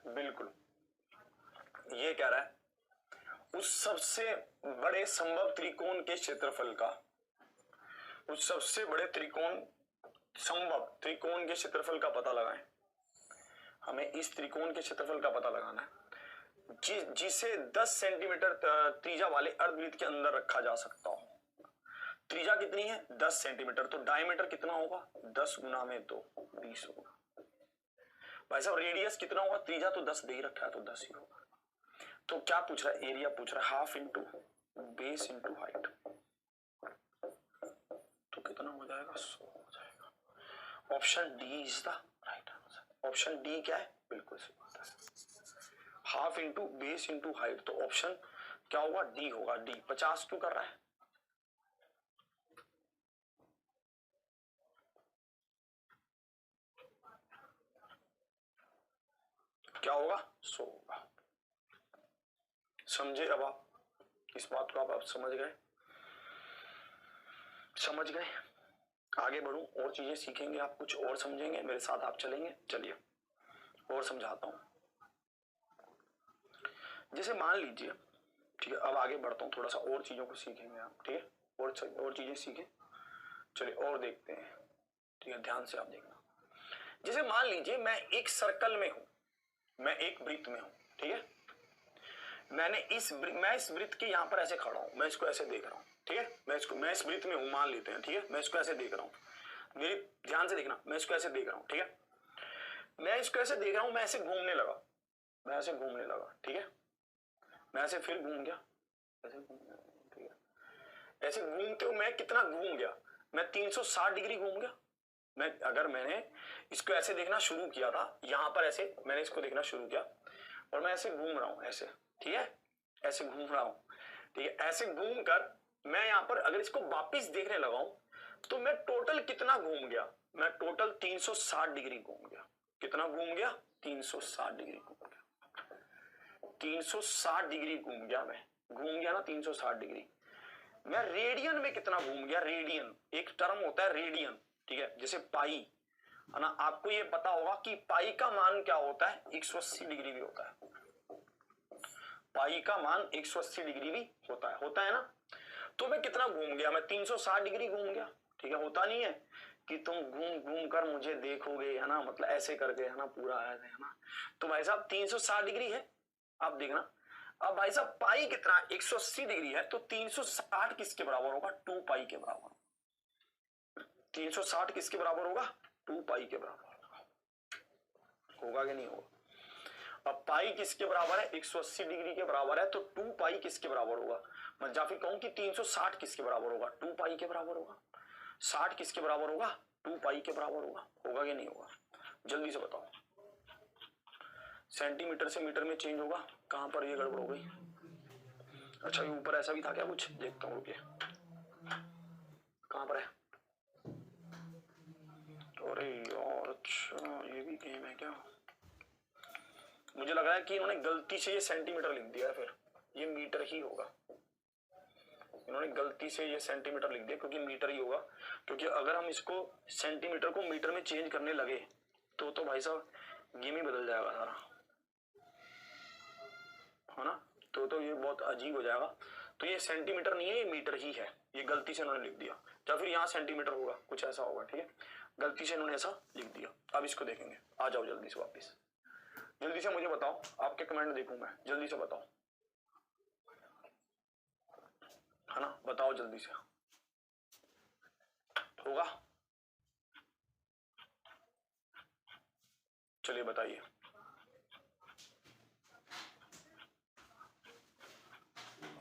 बिल्कुल, ये कह रहा है उस सबसे बड़े संभव त्रिकोण के क्षेत्रफल का, उस सबसे बड़े संभव त्रिकोण के क्षेत्रफल का पता लगाएं। हमें इस त्रिकोण के क्षेत्रफल का पता लगाना है जिसे 10 सेंटीमीटर त्रिज्या वाले अर्धवृत्त के अंदर रखा जा सकता हो। त्रिज्या कितनी है? 10 सेंटीमीटर, तो डायमीटर कितना होगा? 10 गुना में 2, 20 होगा। भाई साहब रेडियस कितना होगा? त्रिज्या तो 10 दे ही रखा है, तो 10 ही होगा। तो क्या पूछ रहा है? एरिया पूछ रहा है, half into base into height, तो कितना हो जाएगा? 100 हो जाएगा। Option D is the right answer. Option D क्या है? बिल्कुल सही बात है, half into base into height, तो ऑप्शन क्या होगा? डी होगा। डी 50 क्यों कर रहा है? क्या होगा? 100 होगा। समझे? अब आप इस बात को आप समझ गए? समझ गए? आगे बढ़ूं, और चीजें सीखेंगे, आप कुछ और समझेंगे, मेरे साथ आप चलेंगे। चलिए और समझाता हूं। जैसे मान लीजिए, ठीक है, अब आगे बढ़ता हूं, थोड़ा सा और चीजों को सीखेंगे आप। ठीक है, और चीजें सीखें। चलिए और देखते हैं। ठीक है, ध्यान से आप देखना। जैसे मान लीजिए मैं एक सर्कल में हूं, मैं एक वृत्त में हूं। ठीक है, मैं इस वृत्त के यहां पर ऐसे खड़ा हूं, मैं इसको ऐसे देख रहा हूं। ठीक है, मैं इस वृत्त में हूं, मान लेते हैं। ठीक है, मैं इसको ऐसे देख रहा हूं, मेरी ध्यान से देखना, मैं इसको ऐसे देख रहा हूं। ठीक है, मैं इसको ऐसे देख रहा हूं, मैं ऐसे घूमने लगा, मैं ऐसे घूमने लगा। ठीक है, मैं ऐसे फिर घूम गया, ऐसे घूम गया। ठीक है, ऐसे घूमते हुए मैं कितना घूम गया? मैं 360 डिग्री घूम गया। अगर मैंने इसको ऐसे देखना शुरू किया था, यहां पर ऐसे मैंने इसको देखना शुरू किया और मैं ऐसे घूम रहा हूं, ऐसे, ठीक है, ऐसे घूम रहा हूं, ठीक है, ऐसे घूम कर मैं यहां पर अगर इसको वापिस देखने लगाऊं तो मैं टोटल कितना घूम गया, मैं टोटल 360 डिग्री घूम गया। कितना घूम गया? 360 डिग्री घूम गया। 360 डिग्री घूम गया, मैं घूम गया ना 360 डिग्री। मैं रेडियन में कितना घूम गया? रेडियन एक टर्म होता है रेडियन, ठीक है, जैसे पाई है ना, आपको ये पता होगा कि पाई का मान क्या होता है? 180 डिग्री भी होता है। पाई का मान 180 डिग्री भी होता है ना। तो मैं कितना घूम गया? मैं 360 डिग्री घूम गया, ठीक है। होता नहीं है कि तुम घूम घूम कर मुझे देखोगे, है ना, मतलब ऐसे करके, है ना, पूरा है ना। तो भाई साहब 360 डिग्री है, आप देखना। अब भाई साहब पाई कितना? 180 डिग्री है, तो 360 किसके बराबर होगा? 2 पाई के बराबर। 360 किसके बराबर होगा? 2 पाई के बराबर होगा कि नहीं होगा? अब पाई किसके बराबर है? 180 डिग्री के बराबर है, तो 2 पाई किसके बराबर होगा? मैं या फिर कहूं कि 360 किसके बराबर होगा? 2 पाई के बराबर होगा। 60 किसके बराबर होगा? 2 पाई के बराबर होगा कि नहीं होगा? जल्दी से बताओ। सेंटीमीटर से मीटर में चेंज होगा। कहां पर ये गड़बड़ हो गई? अच्छा, ये ऊपर ऐसा भी था क्या कुछ? देखता हूं, रुकिए, कहां पर है? अरे यार, अच्छा ये भी गेम है क्या? मुझे लग रहा है कि इन्होंने गलती से ये सेंटीमीटर लिख दिया है, फिर ये मीटर ही होगा। इन्होंने गलती से ये सेंटीमीटर लिख दिया क्योंकि मीटर ही होगा, क्योंकि अगर हम इसको सेंटीमीटर को मीटर में चेंज करने लगे तो भाई साहब गेम ही बदल जाएगा सारा, है ना। तो ये बहुत अजीब हो जाएगा। तो ये सेंटीमीटर नहीं है, ये मीटर ही है, ये गलती से इन्होंने लिख दिया, या फिर यहाँ सेंटीमीटर होगा, कुछ ऐसा होगा, ठीक है। गलती से इन्होंने ऐसा लिख दिया। अब इसको देखेंगे। आ जाओ जल्दी से वापिस, जल्दी से मुझे बताओ, आपके कमेंट देखूं मैं, जल्दी से बताओ, है ना, बताओ जल्दी से। होगा? चलिए बताइए।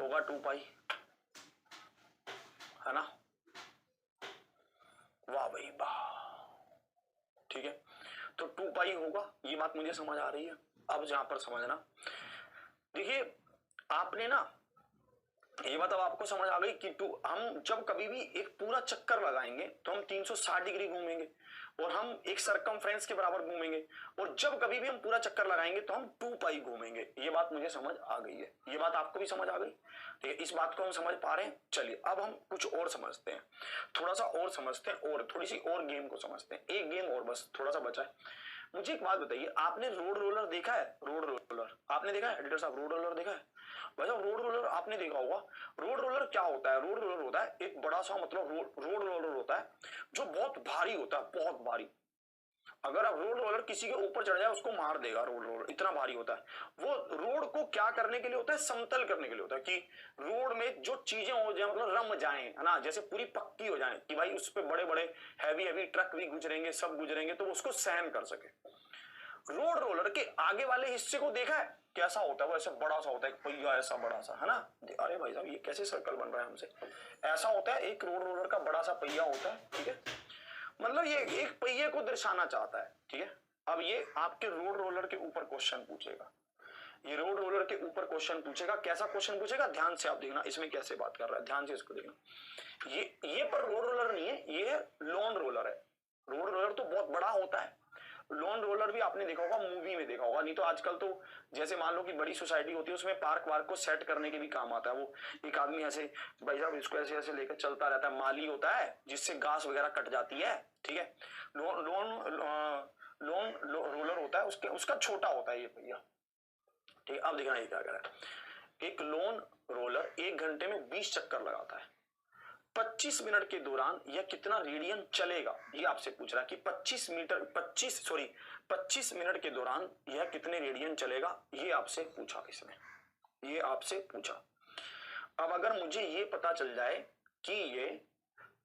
होगा 2 पाई, है ना। वाह भाई वाह, ठीक है। तो 2 पाई होगा, ये बात मुझे समझ आ रही है। अब जहां पर समझना, देखिए आपने ना ये बात अब आपको समझ आ गई कि हम जब कभी भी एक पूरा चक्कर लगाएंगे तो हम 360 डिग्री घूमेंगे और हम एक सरकमफ्रेंस के बराबर घूमेंगे, और जब कभी भी हम पूरा चक्कर लगाएंगे तो हम 2 पाई घूमेंगे। ये बात मुझे समझ आ गई है, ये बात आपको भी समझ आ गई, ठीक है। इस बात को हम समझ पा रहे हैं। चलिए अब हम कुछ और समझते हैं, थोड़ा सा और समझते हैं, और थोड़ी सी और गेम को समझते हैं। एक गेम और बस, थोड़ा सा बचा है। मुझे एक बात बताइए, आपने रोड रोलर देखा है? रोड रोलर आपने देखा है एडिटर साहब? रोड रोलर देखा है? भाई रोड रोलर आपने देखा होगा। रोड रोलर क्या होता है? रोड रोलर होता है एक बड़ा सा, मतलब रोड रोलर होता है जो बहुत भारी होता है, बहुत भारी। अगर आप रोड रोलर किसी के ऊपर चढ़ जाए उसको मार देगा, रोड रोलर इतना भारी होता है। वो रोड को क्या करने के लिए होता है? समतल करने के लिए होता है, कि रोड में जो चीजें हो जाए, मतलब रम जाए, है ना, जैसे पूरी पक्की हो जाए, कि भाई उस पर बड़े बड़े हैवी ट्रक भी गुजरेंगे, सब गुजरेंगे, तो उसको सहन कर सके। रोड रोलर के आगे वाले हिस्से को देखा है कैसा होता है? वो ऐसा बड़ा सा होता है, एक पहिया ऐसा बड़ा सा, है ना। अरे भाई साहब ये कैसे सर्कल बन रहा है हमसे? ऐसा होता है, एक रोड रोलर का बड़ा सा पहिया होता है, ठीक है। मतलब ये एक पहिए को दर्शाना चाहता है, ठीक है। अब ये आपके रोड रोलर के ऊपर क्वेश्चन पूछेगा, ये रोड रोलर के ऊपर क्वेश्चन पूछेगा। कैसा क्वेश्चन पूछेगा? ध्यान से आप देखना, इसमें कैसे बात कर रहा है, ध्यान से इसको देखना। ये पर रोड रोलर नहीं है, ये लॉन रोलर है। रोड रोलर तो बहुत बड़ा होता है, लॉन रोलर भी आपने देखा होगा, मूवी में देखा होगा, नहीं तो आजकल तो जैसे मान लो कि बड़ी सोसाइटी होती है, उसमें पार्क वार्क को सेट करने के भी काम आता है। वो एक आदमी ऐसे, भाई साहब इसको ऐसे ऐसे लेकर चलता रहता है, माली होता है जिससे घास वगैरह कट जाती है, ठीक है। लॉन रोलर होता है, उसका छोटा होता है ये भैया, ठीक है। अब देखना ये क्या कर रहा है। एक लॉन रोलर 1 घंटे में 20 चक्कर लगाता है। 25 मिनट के दौरान यह कितना रेडियन चलेगा, ये आपसे पूछ रहा है कि 25 मिनट के दौरान यह कितने रेडियन चलेगा, ये आपसे पूछा इसने, ये आपसे पूछा। अब अगर मुझे ये पता चल जाए कि ये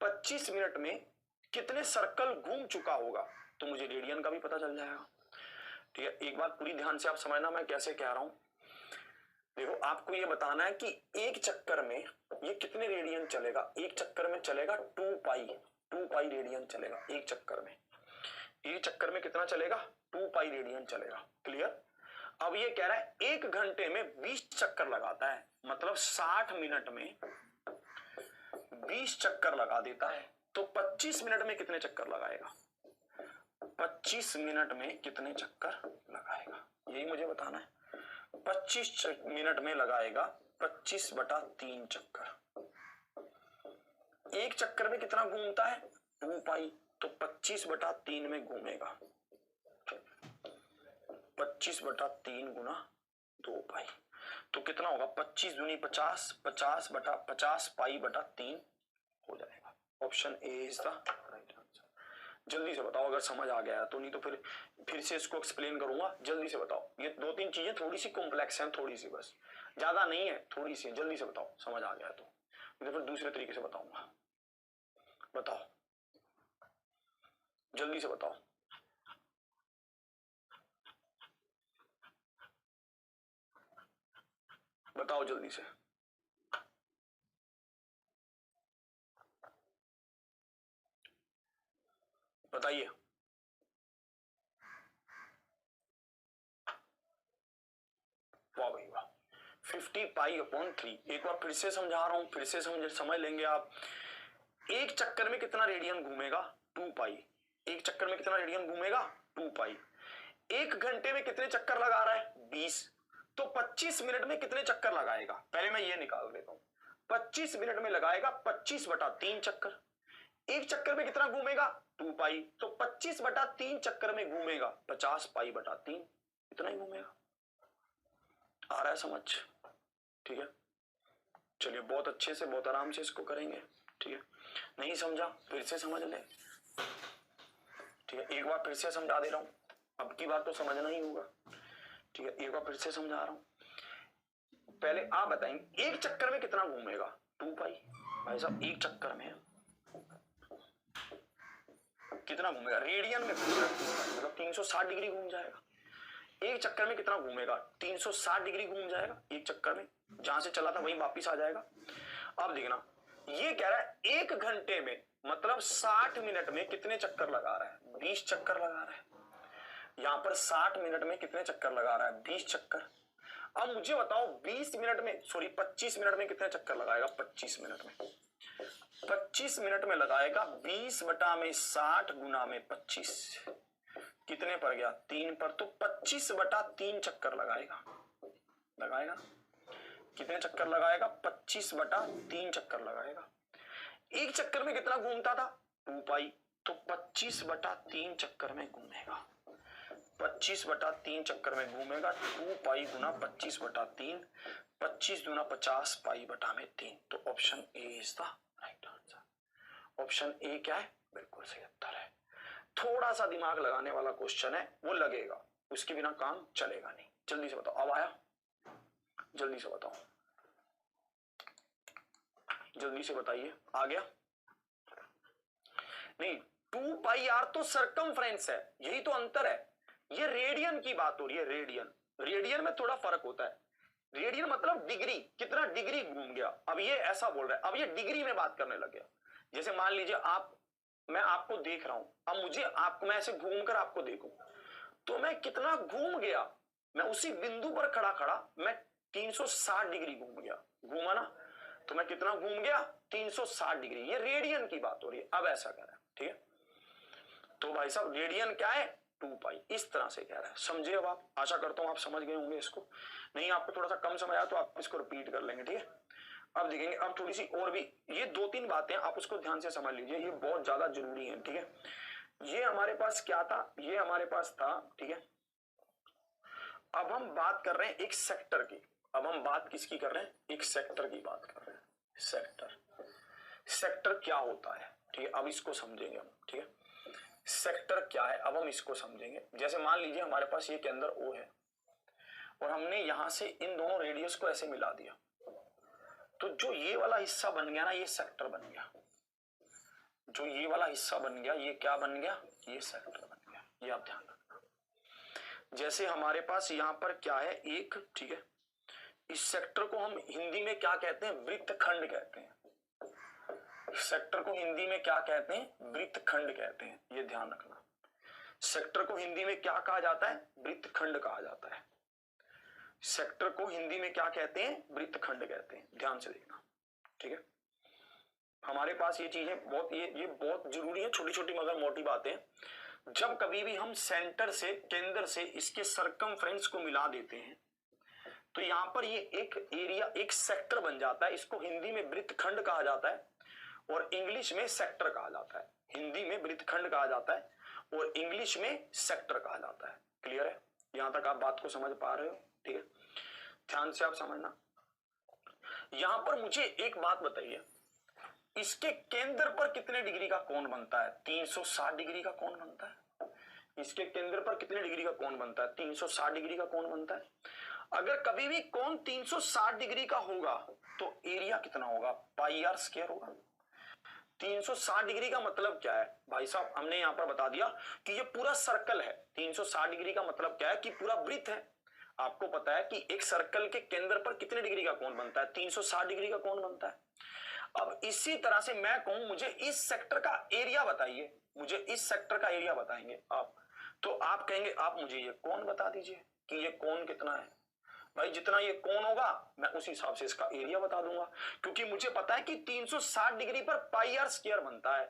25 मिनट में कितने सर्कल घूम चुका होगा, तो मुझे रेडियन का भी पता चल जाएगा, ठीक है। एक बात पूरी ध्यान से आप समझना, मैं कैसे कह रहा हूं। देखो आपको ये बताना है कि एक चक्कर में ये कितने रेडियन चलेगा। एक चक्कर में चलेगा 2 पाई रेडियन चलेगा एक चक्कर में, एक चक्कर में कितना चलेगा, 2 पाई रेडियन चलेगा। क्लियर। अब ये कह रहा है 1 घंटे में 20 चक्कर लगाता है, मतलब 60 मिनट में 20 चक्कर लगा देता है, तो 25 मिनट में कितने चक्कर लगाएगा, 25 मिनट में कितने चक्कर लगाएगा, यही मुझे बताना है। 25 मिनट में लगाएगा 25/3 चक्कर। एक चक्कर में कितना घूमता है, 2 पाई, तो 25/3 में घूमेगा, 25/3 गुना 2 पाई, तो कितना होगा, 25 दूनी 50, 50/50 पाई/3 हो जाएगा। Option A is the right answer. जल्दी से बताओ अगर समझ आ गया तो, नहीं तो फिर से इसको एक्सप्लेन करूंगा। जल्दी से बताओ, ये 2-3 चीजें थोड़ी सी कॉम्प्लेक्स हैं, थोड़ी सी, बस ज्यादा नहीं है, थोड़ी सी। जल्दी से बताओ समझ आ गया तो फिर दूसरे तरीके से बताऊंगा। बताओ जल्दी से बताओ। बताओ जल्दी से। बताइए। वाह भाई वाह, 50 पाई/3। एक बार फिर से समझा रहा हूं, फिर से समझ लेंगे आप। एक चक्कर में कितना रेडियन घूमेगा, 2 पाई। एक चक्कर में कितना रेडियन घूमेगा, 2 पाई। 1 घंटे में कितने चक्कर लगा रहा है, 20, तो 25 मिनट में कितने चक्कर लगाएगा, पहले मैं ये निकाल देता हूं। 25 मिनट में लगाएगा 25/3 चक्कर। एक चक्कर में कितना घूमेगा, 2 पाई, तो 25/3 चक्कर में घूमेगा 50 पाई/3, इतना ही घूमेगा। आ रहा है समझ, ठीक है। चलिए बहुत अच्छे से, बहुत आराम से इसको करेंगे, ठीक है। नहीं समझा फिर से समझ ले, ठीक है। एक बार फिर से समझा दे रहा हूं, अब की बात तो समझना ही होगा, ठीक है। एक बार फिर से समझा रहा हूं। पहले आप बताएंगे एक चक्कर में कितना घूमेगा, 2 पाई। भाई साहब एक चक्कर में कितना घूमेगा, रेडियन में घूमेगा, मतलब 360 डिग्री घूम जाएगा। एक चक्कर में कितना घूमेगा, 360 डिग्री घूम जाएगा एक चक्कर में, जहां से चला था वहीं वापिस आ जाएगा। अब देखना, ये कह रहा है 1 घंटे में, मतलब 60 मिनट में कितने चक्कर लगा रहा है, 20 चक्कर लगा रहा है। यहां पर 60 मिनट में कितने चक्कर लगा रहा है, 20 चक्कर। अब मुझे बताओ 20 मिनट में, सॉरी 25 मिनट में कितने चक्कर लगाएगा, 25 मिनट में, 25 मिनट में लगाएगा 20/60 गुना में 25, कितने पर गया, 3 पर, तो 25/3 चक्कर लगाएगा। कितने चक्कर लगाएगा, 25/3 चक्कर लगाएगा। एक चक्कर में कितना घूमता था, 2 पाई, तो 25/3 चक्कर में घूमेगा, 25/3 चक्कर में घूमेगा, 2 पाई गुना 25/3, 25 दूना 50 पाई/3, तो option A is the right answer. Option A क्या है, बिल्कुल सही उत्तर है। थोड़ा सा दिमाग लगाने वाला क्वेश्चन है, वो लगेगा, उसके बिना काम चलेगा नहीं। जल्दी से बताओ, अब आया, जल्दी से बताओ, जल्दी से बताइए, आ गया नहीं। 2 पाई आर तो सरकमफ्रेंस है, यही तो अंतर है। ये रेडियन की बात हो रही है, रेडियन में थोड़ा फर्क होता है। रेडियन मतलब डिग्री, कितना डिग्री घूम गया। अब ये ऐसा बोल रहा है, अब ये डिग्री में बात करने लग गया। जैसे मान लीजिए मैं आपको देख रहा हूं, अब मुझे मैं ऐसे घूमकर आपको देखूं, तो मैं कितना घूम गया, मैं उसी बिंदु पर खड़ा मैं 360 डिग्री घूमा ना, तो मैं कितना घूम गया, 360 डिग्री। ये रेडियन की बात हो रही है, अब ऐसा कह रहा है, ठीक है। तो भाई साहब रेडियन क्या है, 2 पाई, इस तरह से कह रहा है। समझे अब आप, आशा करता हूं आप समझ गए होंगे इसको। नहीं आपको थोड़ा सा कम समझ आया तो आप इसको रिपीट कर लेंगे, ठीक है। अब देखेंगे, अब थोड़ी सी और भी, ये 2-3 बातें आप उसको ध्यान से समझ लीजिए, ये बहुत ज्यादा जरूरी है, ठीक है। ये हमारे पास क्या था, ये हमारे पास था, ठीक है। अब हम बात कर रहे हैं एक सेक्टर की, अब हम बात किसकी कर रहे हैं, एक सेक्टर की बात कर रहे हैं। सेक्टर क्या होता है, ठीक है, अब इसको समझेंगे हम, ठीक है। सेक्टर क्या है, अब हम इसको समझेंगे। जैसे मान लीजिए हमारे पास ये केंद्र O है और हमने यहां से इन दोनों रेडियस को ऐसे मिला दिया, तो जो ये वाला हिस्सा बन गया ना, ये सेक्टर बन गया। जो ये वाला हिस्सा बन गया, ये क्या बन गया, ये सेक्टर बन गया। ये आप ध्यान रखना। जैसे हमारे पास यहां पर क्या है, एक, ठीक है, इस सेक्टर को हम हिंदी में क्या कहते हैं, वृत्तखंड कहते हैं। सेक्टर को हिंदी में क्या कहते हैं, वृत्तखंड कहते हैं, ये ध्यान रखना। सेक्टर को हिंदी में क्या कहा जाता है? वृत्तखंड कहा जाता है। सेक्टर को हिंदी में क्या कहते हैं? वृत्तखंड कहते हैं। ध्यान से देखना, ठीक है। हमारे पास ये चीजें बहुत ये बहुत जरूरी है, छोटी छोटी मगर मोटी बातें। जब कभी भी हम सेंटर से, केंद्र से इसके सरकमफ्रेंस को मिला देते हैं तो यहां पर ये एक एरिया, एक सेक्टर बन जाता है। इसको हिंदी में वृत्तखंड कहा जाता है और इंग्लिश में सेक्टर कहा जाता है। हिंदी में वृत्तखंड कहा जाता है और इंग्लिश में सेक्टर कहा जाता है। क्लियर है? यहां तक आप बात को समझ पा रहे हो? ठीक है, ध्यान से आप समझना। यहां पर मुझे एक बात बताइए, इसके केंद्र पर कितने डिग्री का कोण बनता है? 360 डिग्री का कोण बनता है। इसके केंद्र पर कितने डिग्री का कोण बनता है? 360 डिग्री का कोण बनता है। अगर कभी भी कोण 360 डिग्री का होगा तो एरिया कितना होगा? पाई आर स्क्वायर होगा। 360 डिग्री का मतलब क्या है भाई साहब? हमने यहां पर बता दिया कि ये पूरा सर्कल है। 360 डिग्री का मतलब क्या है? कि पूरा वृत्त है। आपको पता है कि एक सर्कल के केंद्र पर कितने डिग्री का कोण बनता है? 360 डिग्री का कोण बनता है। अब इसी तरह से मैं कहूं मुझे इस सेक्टर का एरिया बताइए, मुझे इस सेक्टर का एरिया बताएंगे आप, तो आप कहेंगे आप मुझे ये कोण बता दीजिए कि ये कोण कितना है। भाई जितना ये कोण होगा मैं उस हिसाब से इसका एरिया बता दूंगा, क्योंकि मुझे पता है कि 360 डिग्री पर पाई आर स्क्वायर बनता है।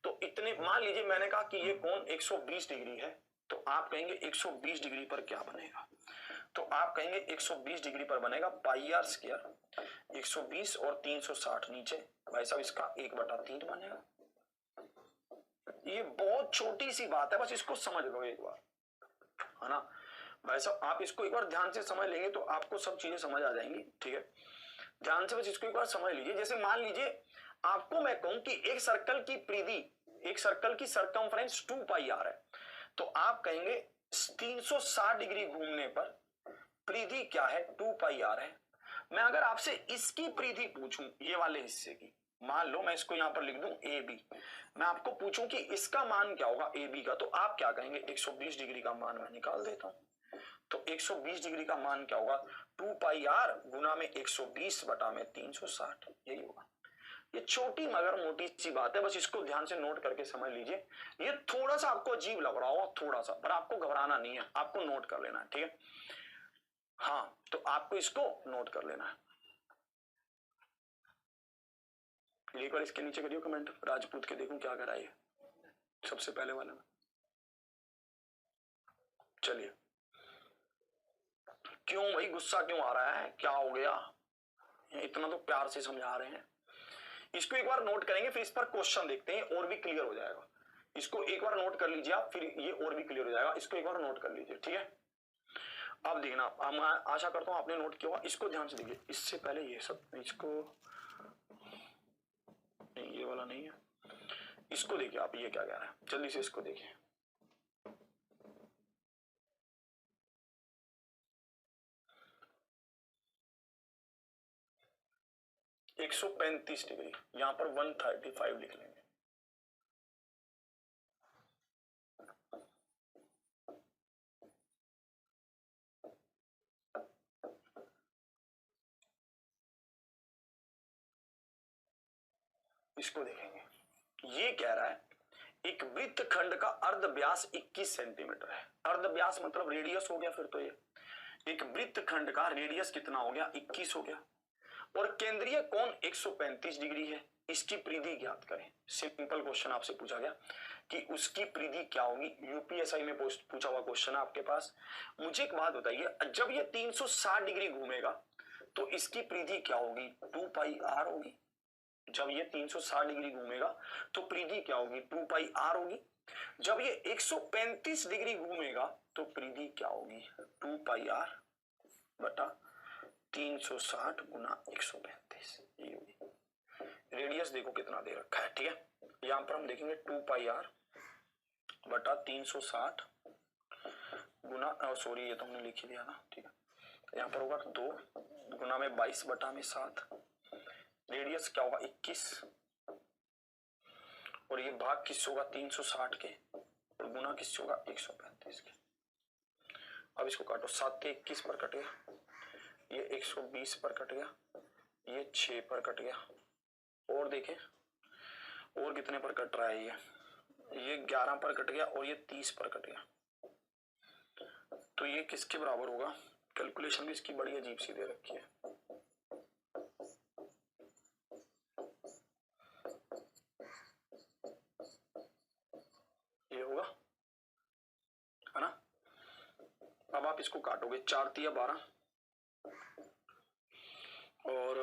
तो इतने, मान लीजिए मैंने कहा कि ये कोण 120 डिग्री है, तो आप कहेंगे 120 डिग्री पर क्या बनेगा? तो आप कहेंगे 120 डिग्री पर बनेगा पाई आर स्क्वायर। 120 और 360 नीचे, भाई साहब इसका 1/3 बनेगा। ये बहुत छोटी सी बात है, बस इसको समझ लो एक बार, है ना भाई साहब। आप इसको एक बार ध्यान से समझ लेंगे तो आपको सब चीजें समझ आ जाएंगी। ठीक है, ध्यान से बस इसको एक बार समझ लीजिए। जैसे मान लीजिए आपको मैं कहूं कि एक सर्कल की परिधि, एक सर्कल की सरकमफ्रेंस 2 पाई आर है, तो आप कहेंगे 360 डिग्री घूमने पर परिधि क्या है? 2 पाई आर है। मैं अगर आपसे इसकी परिधि पूछूं, ये वाले हिस्से की, मान लो मैं इसको यहां पर लिख दूं ए बी, मैं आपको पूछूं कि इसका मान क्या होगा ए बी का, तो आप क्या कहेंगे? 120 डिग्री का मान मैं निकाल देता हूं। तो 120 डिग्री का मान क्या होगा? 2 पाई आर गुना में 120 बटा में 360, यही होगा। ये छोटी मगर मोटी सी बात है, बस इसको ध्यान से नोट करके समझ लीजिए। ये थोड़ा सा आपको अजीब लग रहा होगा, थोड़ा सा, पर आपको घबराना नहीं है, आपको नोट कर लेना है। ठीक है, हाँ, तो आपको इसको नोट कर लेना है। एक बार इसके नीचे करियो कमेंट, राजपूत के देखूं क्या कराइए सबसे पहले वाले में। चलिए, क्यों भाई गुस्सा क्यों आ रहा है? क्या हो गया? इतना तो प्यार से समझा रहे हैं। इसको एक बार नोट करेंगे, फिर इस पर क्वेश्चन देखते हैं और भी क्लियर हो जाएगा। इसको एक बार नोट कर लीजिए आप, फिर ये और भी क्लियर हो जाएगा। इसको एक बार नोट कर लीजिए, ठीक है। अब देखना, मैं आशा करता हूं आपने नोट किया होगा। इसको ध्यान से देखिए। इससे पहले ये सब, इसको नहीं, ये वाला नहीं है, इसको देखिए आप, ये क्या कह रहा है, जल्दी से इसको देखिए। एक 135 डिग्री, यहां पर 135 लिख लेंगे। इसको देखेंगे, ये कह रहा है एक वृत्तखंड का अर्ध व्यास 21 सेंटीमीटर है। अर्ध व्यास मतलब रेडियस हो गया। फिर तो ये एक वृत्तखंड का रेडियस कितना हो गया? 21 हो गया। और केंद्रीय कोण 135 डिग्री है। इसकी परिधि ज्ञात करें। सिंपल क्वेश्चन आपसे पूछा गया कि उसकी परिधि क्या होगी। यूपीएसआई में पूछा हुआ क्वेश्चन है आपके पास। मुझे एक बात बताइए, जब ये 360 डिग्री घूमेगा तो इसकी परिधि क्या होगी? 2 पाई आर होगी। जब ये 360 डिग्री घूमेगा तो परिधि क्या होगी? 2 पाई आर होगी। जब ये 135 डिग्री घूमेगा तो परिधि क्या होगी? 2 पाई आर बटा 360 गुना 135, ये होगी। रेडियस देखो कितना दे रखा है, ठीक है। यहां पर हम देखेंगे 2 पाई आर बटा 360 गुना, सॉरी ये तो हमने लिख ही दिया ना, ठीक है। यहाँ पर होगा 2 गुना में 22 बटा में 7। रेडियस क्या होगा? 21। और ये भाग किससे होगा? 360 के, और गुना किससे होगा? 135 के। अब इसको काटो, 7 के 21 पर कट गया, ये 120 पर कट गया, ये 6 पर कट गया। और देखें और कितने पर कट रहा है? ये ये 11 पर कट गया और ये 30 पर कट गया, तो ये किसके बराबर होगा? कैलकुलेशन भी इसकी बड़ी अजीब सी दे रखी है। ये होगा, है ना? अब आप इसको काटोगे, 4 तिया 12 और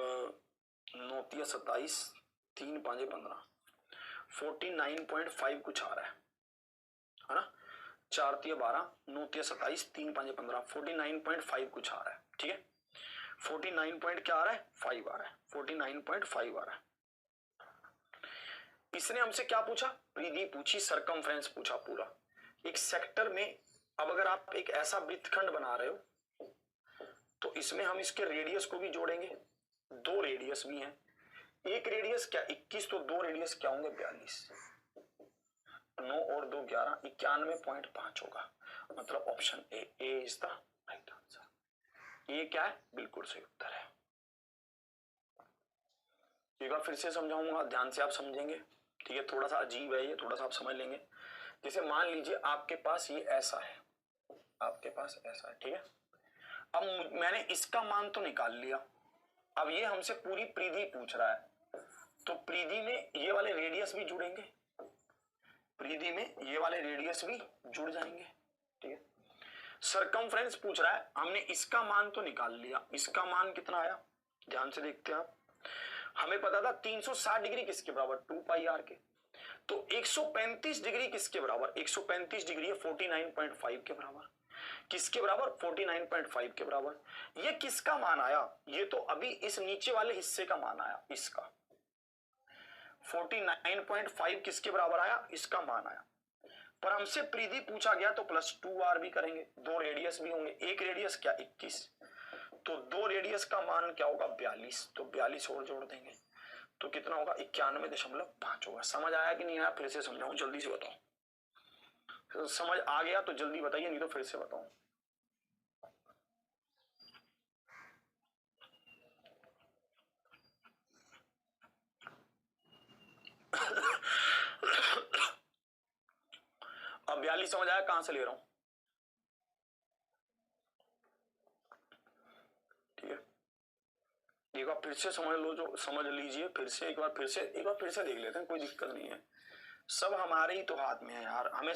9 तिया 27, 3 5 15, 49.5 कुछ आ रहा है ना? 4 तिया 12, 9 तिया 27, 3 5 15, 49.5 कुछ आ रहा है, ठीक है? 49 पॉइंट क्या आ रहा है? 5 आ रहा है, 49.5 आ रहा है। इसने हमसे क्या पूछा? परिधि पूछी, सरकमफ्रेंस पूछा पूरा एक सेक्टर में। अब अगर आप एक ऐसा वृत्तखंड बना रहे हो तो इसमें हम इसके रेडियस को भी जोड़ेंगे, 2 रेडियस भी हैं, एक रेडियस क्या 21, तो 2 रेडियस क्या होंगे 42, 9 और 2 11, 91.5 होगा। मतलब option A is the right answer. ये क्या है? बिल्कुल सही उत्तर है। एक बार फिर से समझाऊंगा, ध्यान से आप समझेंगे, ठीक है? थोड़ा सा अजीब है ये, थोड़ा सा आप समझ लेंगे। जैसे मान लीजिए आपके पास ये ऐसा है, आपके पास ऐसा है, ठीक है? अब मैंने इसका मान तो निकाल लिया, अब ये हमसे पूरी परिधि पूछ रहा है, तो परिधि में ये वाले रेडियस भी जुड़ेंगे, परिधि में ये वाले रेडियस भी जुड़ जाएंगे, ठीक है? सरकमफ्रेंस पूछ रहा है, हमने इसका मान तो निकाल लिया, इसका मान कितना आया? ध्यान से देखते हैं आप। हमें पता था 360 डिग्री किसके बराबर? 2 पाई आर के। तो 135 डिग्री किसके बराबर? 135 डिग्री है 49.5 के बराबर। किसके बराबर? 49.5 के बराबर। ये किसका मान आया? ये तो अभी इस नीचे वाले हिस्से का मान आया, इसका 49.5 किसके बराबर आया? इसका मान आया। पर हमसे परिधि पूछा गया तो +2r भी करेंगे, 2 रेडियस भी होंगे, एक रेडियस क्या 21, तो 2 रेडियस का मान क्या होगा 42, तो 42 और जोड़ देंगे तो कितना होगा 91.5 होगा। समझ आया कि नहीं आया? फिर से समझाऊं, जल्दी से बताओ। तो समझ आ गया तो जल्दी बताइए, नहीं तो फिर से बताऊं। अब 42 समझ आया? कहां से ले रहा हूं? ठीक है, एक बार फिर से समझ लो, जो समझ लीजिए फिर से, एक बार फिर से देख लेते हैं, कोई दिक्कत नहीं है। सब हमारे ही तो हाथ में है यार, हमें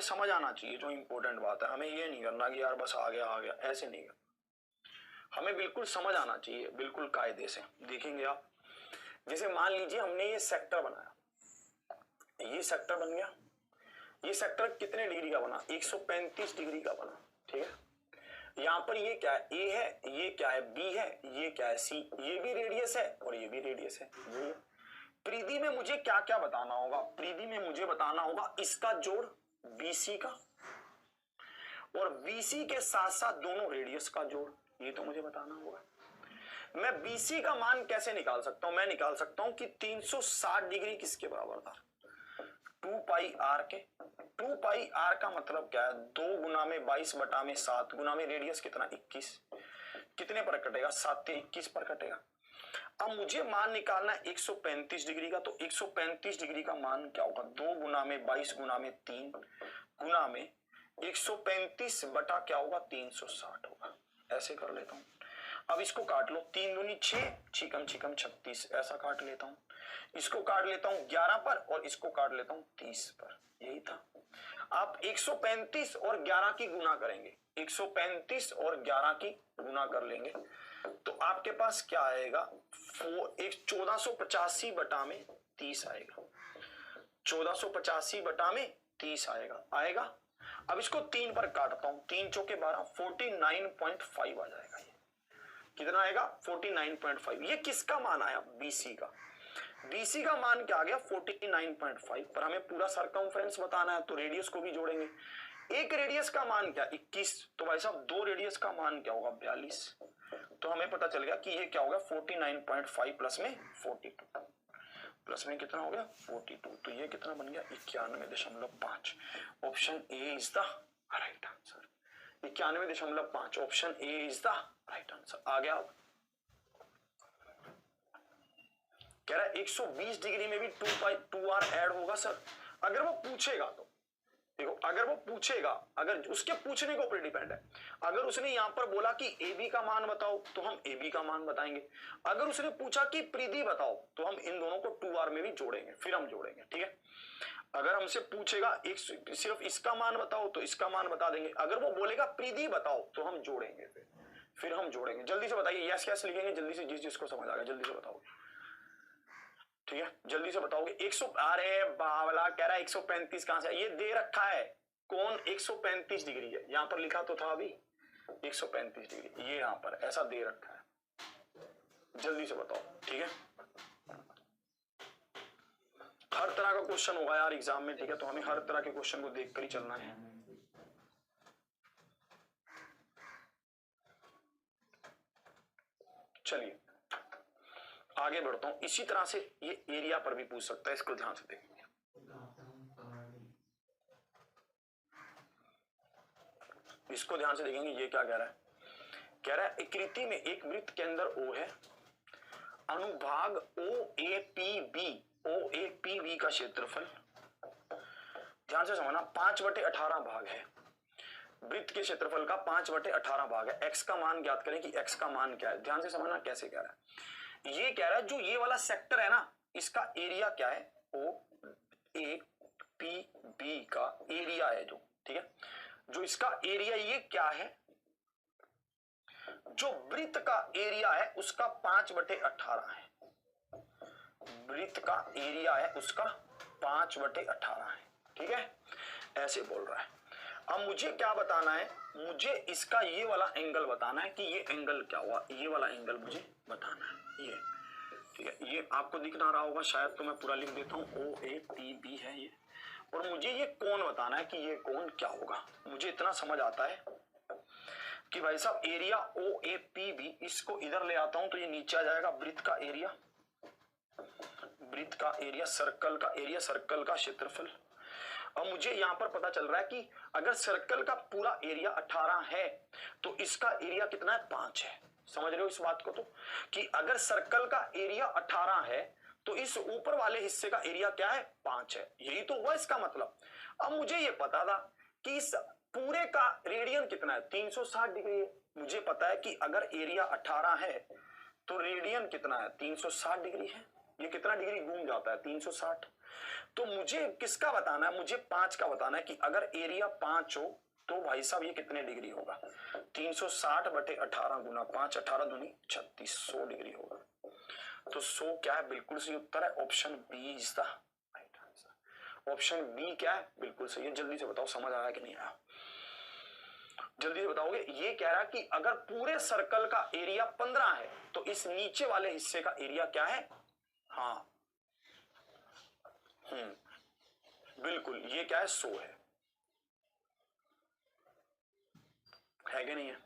समझ आना चाहिए जो इंपॉर्टेंट बात है। हमें ये नहीं करना कि यार बस आ गया, ऐसे नहीं करना, हमें बिल्कुल समझ आना चाहिए, बिल्कुल कायदे से। देखेंगे आप, जैसे मान लीजिए हमने ये सेक्टर बनाया, ये सेक्टर बन गया, ये सेक्टर कितने डिग्री का बना? 135 डिग्री का बना, ठीक है? यहाँ पर ये क्या है? ए है, ये क्या है? बी है, ये क्या है? सी। ये भी रेडियस है और ये भी रेडियस है। ये परिधि में मुझे क्या क्या बताना होगा? परिधि में मुझे बताना होगा इसका जोड़ बीसी का, और बीसी के साथ साथ दोनों रेडियस का जोड़, ये तो मुझे बताना होगा। मैं बीसी का मान कैसे निकाल सकता हूं? मैं निकाल सकता हूं कि 360 डिग्री किसके बराबर था? 2 पाई आर के। 2 पाई आर का मतलब क्या है? 2 गुना में 22 बटा में 7 गुना में रेडियस कितना 21, कितने पर कटेगा? 7 से 21 पर कटेगा। अब मुझे मान निकालना है 135 डिग्री का, तो 135 डिग्री का मान क्या होगा? 2 गुना में 22 गुना में 3 गुना में 135 बटा क्या होगा? 360 होगा। ऐसे कर लेता हूं। अब इसको काट लो, 3 दूनी 6, छिकम छिकम 36, ऐसा काट लेता हूं। इसको काट लेता हूं 11 पर और इसको काट लेता हूं 30 पर, यही था। आप 135 और 11 की गुना करेंगे, 135 और 11 की गुना कर लेंगे तो आपके पास क्या आएगा? 1485 बटा में 30 आएगा, 1485 बटा में 30 आएगा। अब इसको 3 पर काटता हूं, 3 चौके 12, 49.5 आ जाएगा। ये कितना आएगा? 49.5। ये किसका मान आया? बीसी का। बीसी का मान क्या आ गया? 49.5। पर हमें पूरा सरकमफ्रेंस बताना है तो रेडियस को भी जोड़ेंगे। एक रेडियस का मान क्या? 21, तो भाई साहब 2 रेडियस का मान क्या होगा? 42। तो हमें पता चल गया कि ये क्या होगा? 49.5 प्लस में 42, प्लस में कितना हो गया? 42। तो ये कितना बन गया? 91.5। Option A is the right answer. 91.5, option A is the right answer. आ गया? अब कह रहा है 120 डिग्री में भी 2r ऐड होगा सर। अगर वो पूछेगा तो देखो, अगर वो पूछेगा, अगर उसके पूछने के ऊपर डिपेंड है। अगर उसने यहां पर बोला कि ए बी का मान बताओ तो हम ए बी का मान बताएंगे। अगर उसने पूछा कि प्रीति बताओ तो हम इन दोनों को 2r में भी जोड़ेंगे, फिर हम जोड़ेंगे, ठीक है। अगर हमसे पूछेगा एक सिर्फ इसका मान बताओ तो इसका मान बता देंगे। अगर वो बोलेगा प्रीति बताओ तो हम जोड़ेंगे, फिर हम जोड़ेंगे। जल्दी से बताइए, यस यस लिखेंगे जल्दी से, जिस जिसको समझ आ गया जल्दी से बताओगे, ठीक है, जल्दी से बताओगे। 100, अरे बावला कह रहा है 135 कहां से, ये दे रखा है कौन 135 डिग्री है, यहां पर लिखा तो था अभी 135 डिग्री, ये यहां पर ऐसा दे रखा है, जल्दी से बताओ, ठीक है। हर तरह का क्वेश्चन होगा यार एग्जाम में, ठीक है, तो हमें हर तरह के क्वेश्चन को देखकर ही चलना है। चलिए आगे बढ़ता हूं। इसी तरह से ये एरिया पर भी पूछ सकता है, इसको ध्यान से देखेंगे। इसको ध्यान से देखेंगे, ये क्या कह रहा है, कह रहा है आकृति में एक वृत्त के अंदर O है, अनुभाग OAPB का क्षेत्रफल, ध्यान से समझना, 5/18 भाग है। वृत्त के क्षेत्रफल का 5/18 भाग है। x का मान ज्ञात करें कि x का मान क्या है। ध्यान से समझना कैसे कह रहा है, ये कह रहा है जो ये वाला सेक्टर है ना, इसका एरिया क्या है, OAPB का एरिया है जो, ठीक है, जो इसका एरिया ये क्या है, जो वृत्त का एरिया है उसका 5/18 है, वृत्त का एरिया है उसका 5/18 है, ठीक है, ऐसे बोल रहा है। अब मुझे क्या बताना है, मुझे इसका ये वाला एंगल बताना है कि ये एंगल क्या हुआ, ये वाला एंगल मुझे बताना है, ये, ठीक है, ये आपको दिख ना रहा होगा शायद, तो मैं पूरा लिख देता हूं, OAPB है ये, और मुझे ये कोण बताना है कि ये कोण क्या होगा। मुझे इतना समझ आता है कि भाई साहब एरिया OAPB, इसको इधर ले आता हूं तो ये नीचे आ जाएगा, वृत्त का एरिया, वृत्त का एरिया, सर्कल का एरिया, सर्कल का क्षेत्रफल। अब मुझे यहां पर पता चल रहा है कि अगर सर्कल का पूरा एरिया 18 है तो इसका एरिया कितना है, 5 है। समझ रहे हो इस बात को, तो कि अगर सर्कल का एरिया 18 है तो इस ऊपर वाले हिस्से का एरिया क्या है, 5 है, यही तो हुआ इसका मतलब। अब मुझे ये पता था कि इस पूरे का रेडियन कितना है, 360 डिग्री है। मुझे पता है कि अगर एरिया 18 है तो रेडियन कितना है, 360 डिग्री है। ये कितना डिग्री घूम जाता है, 360। तो मुझे किसका बताना है, मुझे 5 का बताना है कि अगर एरिया 5 हो तो भाई साहब ये कितने डिग्री होगा, 360/18 गुना 5, 18 दूनी 36, 100 डिग्री होगा। तो 100 क्या है, बिल्कुल सही उत्तर है, option B is the right answer. Option B क्या है, बिल्कुल सही है। जल्दी से बताओ समझ आया कि नहीं आया, जल्दी से बताओगे। ये कह रहा है कि अगर पूरे सर्कल का एरिया 15 है तो इस नीचे वाले हिस्से का एरिया क्या है, हाँ, बिल्कुल, ये क्या है, 100 है कि नहीं है।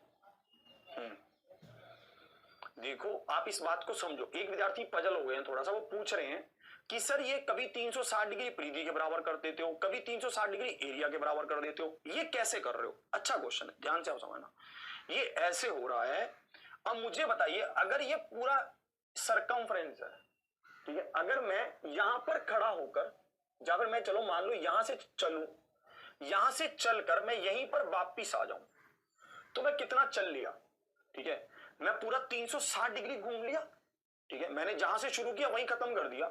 देखो आप इस बात को समझो, एक विद्यार्थी पजल हो गए हैं थोड़ा सा, वो पूछ रहे हैं कि सर ये कभी 360 डिग्री परिधि के बराबर कर देते हो, कभी 360 डिग्री एरिया के बराबर कर देते हो, ये कैसे कर रहे हो। अच्छा क्वेश्चन है, ध्यान से आप समझना, ये ऐसे हो रहा है। अब मुझे बताइए, अगर ये पूरा सरकमफ्रेंस है, ठीक है, अगर मैं यहां पर खड़ा होकर, या फिर मैं चलो मान लो यहां से चलूं, यहां से चलकर मैं यहीं पर वापिस आ जाऊं, तो मैं कितना चल लिया, ठीक है, मैं पूरा 360 डिग्री घूम लिया, ठीक है, मैंने जहां से शुरू किया वहीं खत्म कर दिया,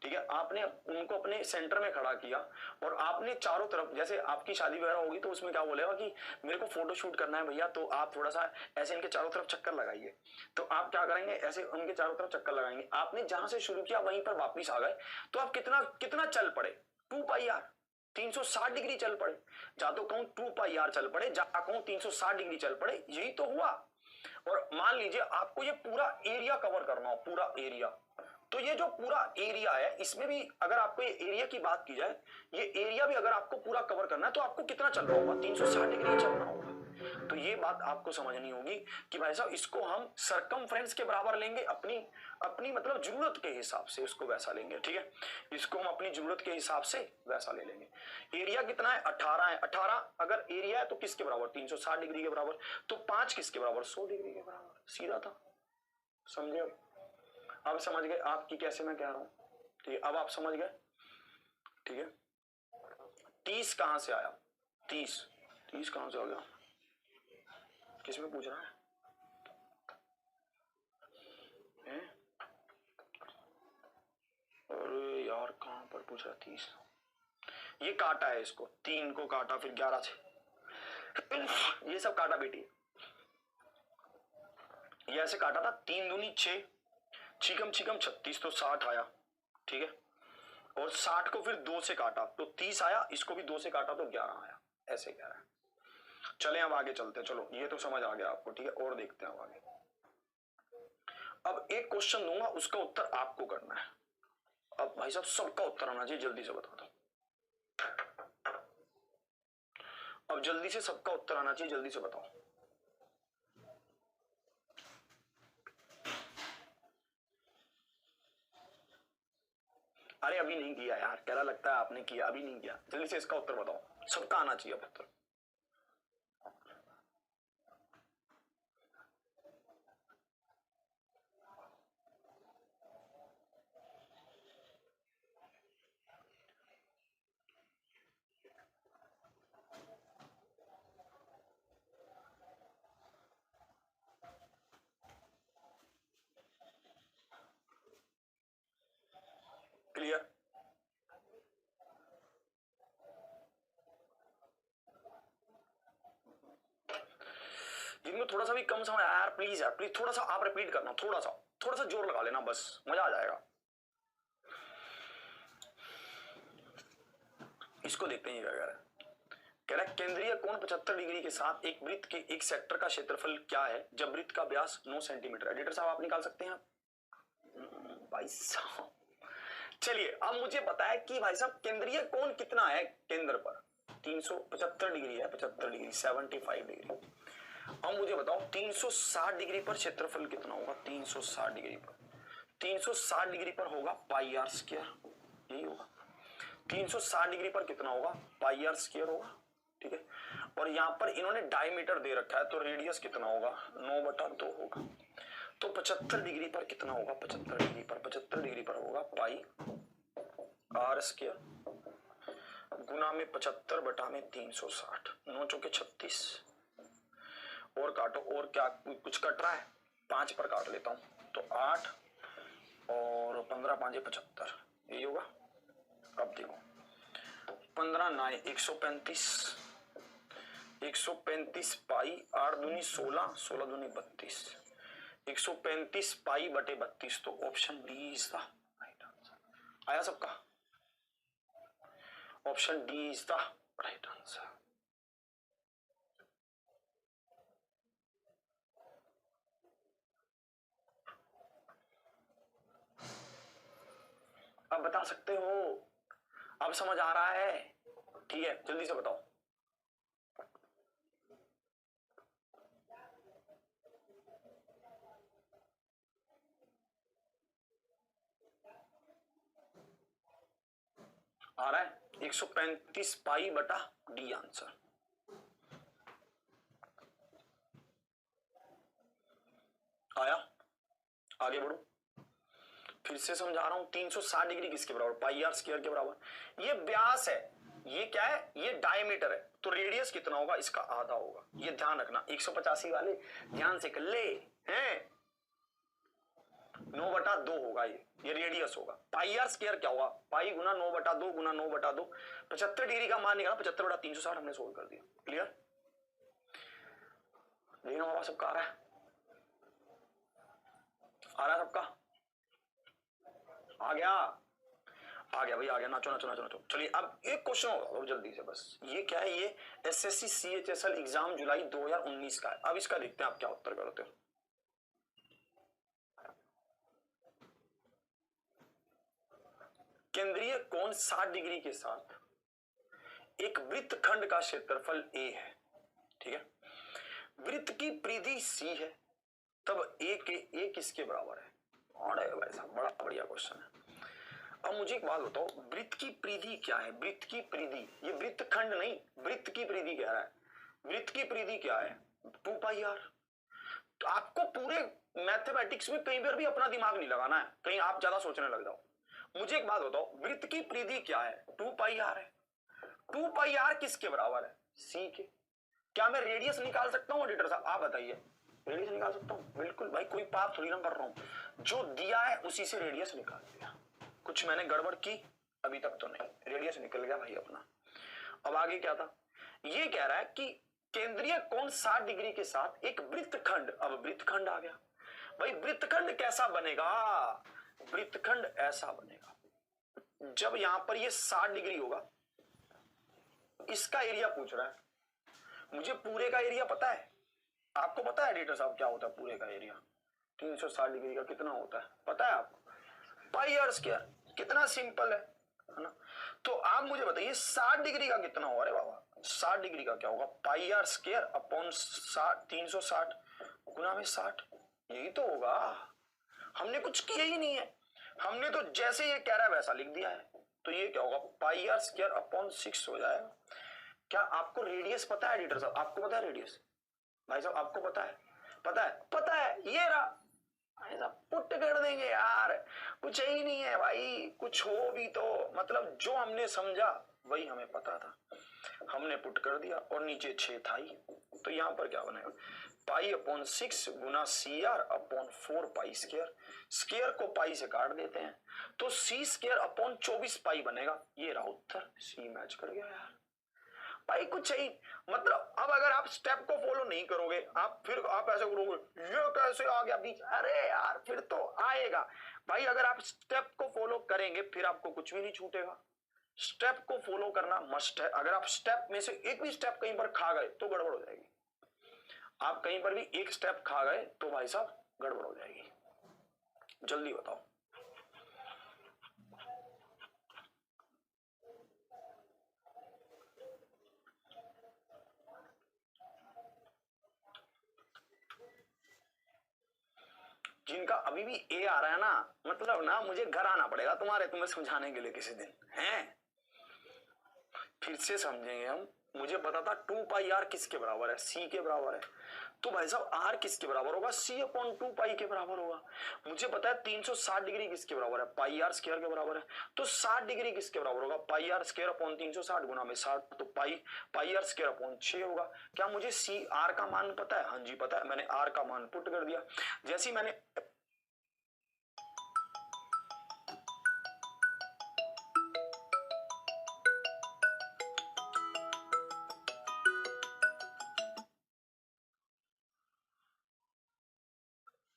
ठीक है। आपने उनको अपने सेंटर में खड़ा किया और आपने चारों तरफ, जैसे आपकी शादी वगैरह होगी तो उसमें क्या बोलेगा कि मेरे को फोटो शूट करना है भैया, तो आप थोड़ा सा ऐसे इनके चारों तरफ चक्कर लगाइए, तो आप क्या करेंगे, ऐसे उनके चारों तरफ चक्कर लगाएंगे। आपने जहां से शुरू किया वहीं पर वापिस आ गए, तो आप कितना कितना चल पड़े, 2πr, 360 डिग्री चल पड़े। जा तो कहूं 2πr चल पड़े, जा कहूं 360 डिग्री चल पड़े, यही तो हुआ। और मान लीजिए आपको ये पूरा एरिया कवर करना हो, पूरा एरिया, तो ये जो पूरा एरिया है इसमें भी अगर आपको ये एरिया की बात की जाए, ये एरिया भी अगर आपको पूरा कवर करना है तो आपको कितना चलना होगा, 360 डिग्री चलना होगा। तो ये बात आपको समझनी होगी कि भाई साहब इसको हम सरकमफ्रेंस के बराबर लेंगे, अपनी मतलब जरूरत के हिसाब से उसको वैसा लेंगे, ठीक है, इसको हम अपनी जरूरत के हिसाब से वैसा ले लेंगे। एरिया कितना है, 18 है, 18 अगर एरिया है तो किसके बराबर, 360 डिग्री के बराबर, तो 5 किसके बराबर, 100 डिग्री के बराबर, सीधा था। समझे, अब समझ गए आप कि कैसे मैं कह रहा हूं, ठीक है, अब आप समझ गए, ठीक है। 30 कहां से आया? 30 कहां से आ गया? किसमें पूछ रहा है? अरे यार कहां पर पूछ रहा? 30 ये काटा है, इसको 3 को काटा, फिर 11 से ये सब काटा बेटी, ये ऐसे काटा था। 3 दूनी 6, छिकम 36 तो 60 आया, ठीक है। और 60 को फिर 2 से काटा तो 30 आया, इसको भी 2 से काटा तो 11 आया, ऐसे कह रहा है। चले अब आगे चलते हैं, चलो ये तो समझ आ गया आपको, ठीक है। और देखते हैं अब आगे। अब एक क्वेश्चन दूंगा, उसका उत्तर आपको करना है। अब भाई साहब सबका उत्तर आना चाहिए, जल्दी से बता दो। अब जल्दी से सबका उत्तर आना चाहिए, जल्दी से बताओ। अरे अभी नहीं किया यार, कह रहा लगता है आपने किया, अभी नहीं किया। जल्दी से इसका उत्तर बताओ, सबका आना चाहिए अब उत्तर। क्लियर? जिनको थोड़ा सा भी कम समझ आया यार, प्लीज यार प्लीज थोड़ा सा आप रिपीट करना, थोड़ा सा जोर लगा लेना, बस मजा आ जाएगा। इसको देखते हैं, कह रहा है केंद्रीय कोण 75 डिग्री के साथ एक वृत्त के एक सेक्टर का क्षेत्रफल क्या है जब वृत्त का व्यास 9 सेंटीमीटर। एडिटर साहब आप निकाल सकते हैं भाई साहब। चलिए अब मुझे बताया कि भाई साहब केंद्रीय कोण कितना है केंद्र पर? 375 डिग्री है, 75 डिग्री 75 डिग्री। अब मुझे बताओ 360 डिग्री पर क्षेत्रफल कितना होगा? 360 डिग्री पर, 360 डिग्री पर होगा पाई आर स्क्वायर, यही होगा। 360 डिग्री पर कितना होगा? पाई आर स्क्वायर होगा, ठीक है। और यहां पर इन्होंने डायमीटर दे रखा है, तो रेडियस कितना होगा? 9/2 होगा। तो 75 डिग्री पर कितना होगा? 75 डिग्री पर, 75 डिग्री पर होगा पाई आर स्क्वायर गुना में 75/360, 9 चौके 36। और काटो, और क्या कुछ कट रहा है? 5 पर काट लेता हूं तो 8 और 15 5 75, यही होगा। अब देखो 15 9 135, 135 पाई 8 दूनी 16, 16 दूनी 32, 135 पाई बटे 32, तो option D is the right answer. आया सबका? Option D is the right answer. अब बता सकते हो? अब समझ आ रहा है? ठीक है, जल्दी से बताओ। आ रहा है? 135 पाई बटा डी आंसर। आया? आगे बढ़ो, फिर से समझा रहा हूं। 360 डिग्री किसके बराबर? पाई आर स्क्वायर के बराबर। ये व्यास है, ये क्या है? ये डायमीटर है, तो रेडियस कितना होगा? इसका आधा होगा, ये ध्यान रखना। 185 वाले ध्यान से कर ले हैं। 9/2 होगा, ये रेडियस होगा। पाई आर स्क्वायर क्या होगा? पाई गुना 9/2 गुना 9/2। 75 डिग्री का मान निकाला, 75/360 हमने सोल्व कर दिया। क्लियर? देखना बाबा सबका आ रहा है? आ रहा है सबका? आ गया? आ गया भाई, आ गया। नाचो नाचो नाचो नाचो। चलिए अब एक क्वेश्चन होगा जल्दी से, बस। ये क्या है? ये एसएससी सीएचएसएल एग्जाम जुलाई 2019 का है। अब इसका देखते हैं आप क्या उत्तर करते हो। केंद्रीय कोण 60 डिग्री के साथ एक वृत्त खंड का क्षेत्रफल ए है, ठीक है। वृत्त की परिधि सी है, तब ए किसके बराबर है? अरे भाई साहब बड़ा बढ़िया क्वेश्चन है। अब मुझे एक बात बताओ, वृत्त की परिधि क्या है? वृत्त की परिधि, ये वृत्त खंड नहीं, वृत्त की परिधि कह रहा है। वृत्त की परिधि क्या है? 2 पाई आर। तो आपको पूरे मैथमेटिक्स में कहीं पर भी अपना दिमाग नहीं लगाना है, कहीं आप ज्यादा सोचने लग जाओ। मुझे एक बात बताओ, वृत्त की परिधि क्या है? 2 पाई आर है। 2 पाई आर किसके बराबर है? सी के। क्या मैं रेडियस निकाल सकता हूं एडिटर साहब? आप बताइए। रेडियस निकाल सकता हूं? बिल्कुल भाई, कोई पाप थोड़ी ना कर रहा हूं, जो दिया है उसी से रेडियस निकाल दिया। कुछ मैंने गड़बड़ की? अभी तक तो नहीं, रेडियस निकल गया भाई अपना। अब आगे क्या था? ये कह रहा है कि केंद्रीय कोण 60 डिग्री के साथ एक वृत्तखंड, अब वृत्तखंड आ गया भाई। वृत्तखंड कैसा बनेगा? वृत्तखंड ऐसा बनेगा जब यहां पर ये 60 डिग्री होगा, इसका एरिया पूछ रहा है मुझे। पूरे का एरिया पता है? आपको पता है एडिटर साहब क्या होता है पूरे का एरिया? 360 डिग्री का कितना होता है पता है आपको? पाई आर स्क्वायर। कितना सिंपल है ना? तो आप मुझे बताइए 60 डिग्री का कितना होगा? अरे बाबा 60 डिग्री का क्या होगा? पाई आर स्क्वायर अपॉन 360 गुना में 60, यही तो होगा। हमने कुछ किया ही नहीं है, हमने तो जैसे ये कह रहा है वैसा लिख दिया है। तो ये क्या होगा? पाई आर स्क्वायर अपॉन 6 हो जाएगा। क्या आपको रेडियस पता है एडिटर साहब? आपको पता है रेडियस? भाई साहब आपको पता है? पता है? पता है, ये रहा। भाई साहब पुट कर देंगे यार, कुछ ही नहीं है भाई। कुछ हो भी तो मतलब जो हमने समझा वही हमें पता था, हमने पुट कर दिया और नीचे 6 था ही। तो यहां पर क्या बनेगा? पाई अपॉन 6 गुना C R upon 4 pi square. Square को पाई से काट देते हैं तो सी स्क्वायर अपॉन 24 पाई बनेगा। ये रहा उत्तर। सी मैच कर गया यार भाई। कुछ ही मतलब अब अगर आप स्टेप को फॉलो नहीं करोगे, आप फिर आप ऐसे करोगे ये कैसे आ गया बीच, अरे यार फिर तो आएगा भाई। अगर आप स्टेप को फॉलो करेंगे फिर आपको कुछ भी नहीं छूटेगा। स्टेप को फॉलो करना मस्ट है। अगर आप स्टेप में से एक भी स्टेप कहीं पर खा गए तो गड़बड़ हो जाएगी। आप कहीं पर भी एक स्टेप खा गए तो भाई साहब गड़बड़ हो जाएगी। जल्दी बताओ। जिनका अभी भी ए आ रहा है ना, मतलब ना मुझे घर आना पड़ेगा तुम्हें समझाने के लिए किसी दिन हैं। फिर से समझेंगे हम। मुझे पता था 2 पाई आर किसके बराबर है? सी के बराबर है। तो भाई साहब आर किसके बराबर होगा? सी अपॉन 2 पाई के बराबर होगा। मुझे पता है 360 डिग्री किसके बराबर है? पाई आर स्क्वायर के बराबर है। तो 60 डिग्री किसके बराबर होगा? पाई आर स्क्वायर अपॉन 360 गुना में 60, तो पाई आर स्क्वायर अपॉन 6 होगा। क्या मुझे सी आर का मान पता है? हाँ जी पता है। मैंने आर का मान पुट कर दिया। जैसे ही मैंने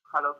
हेलो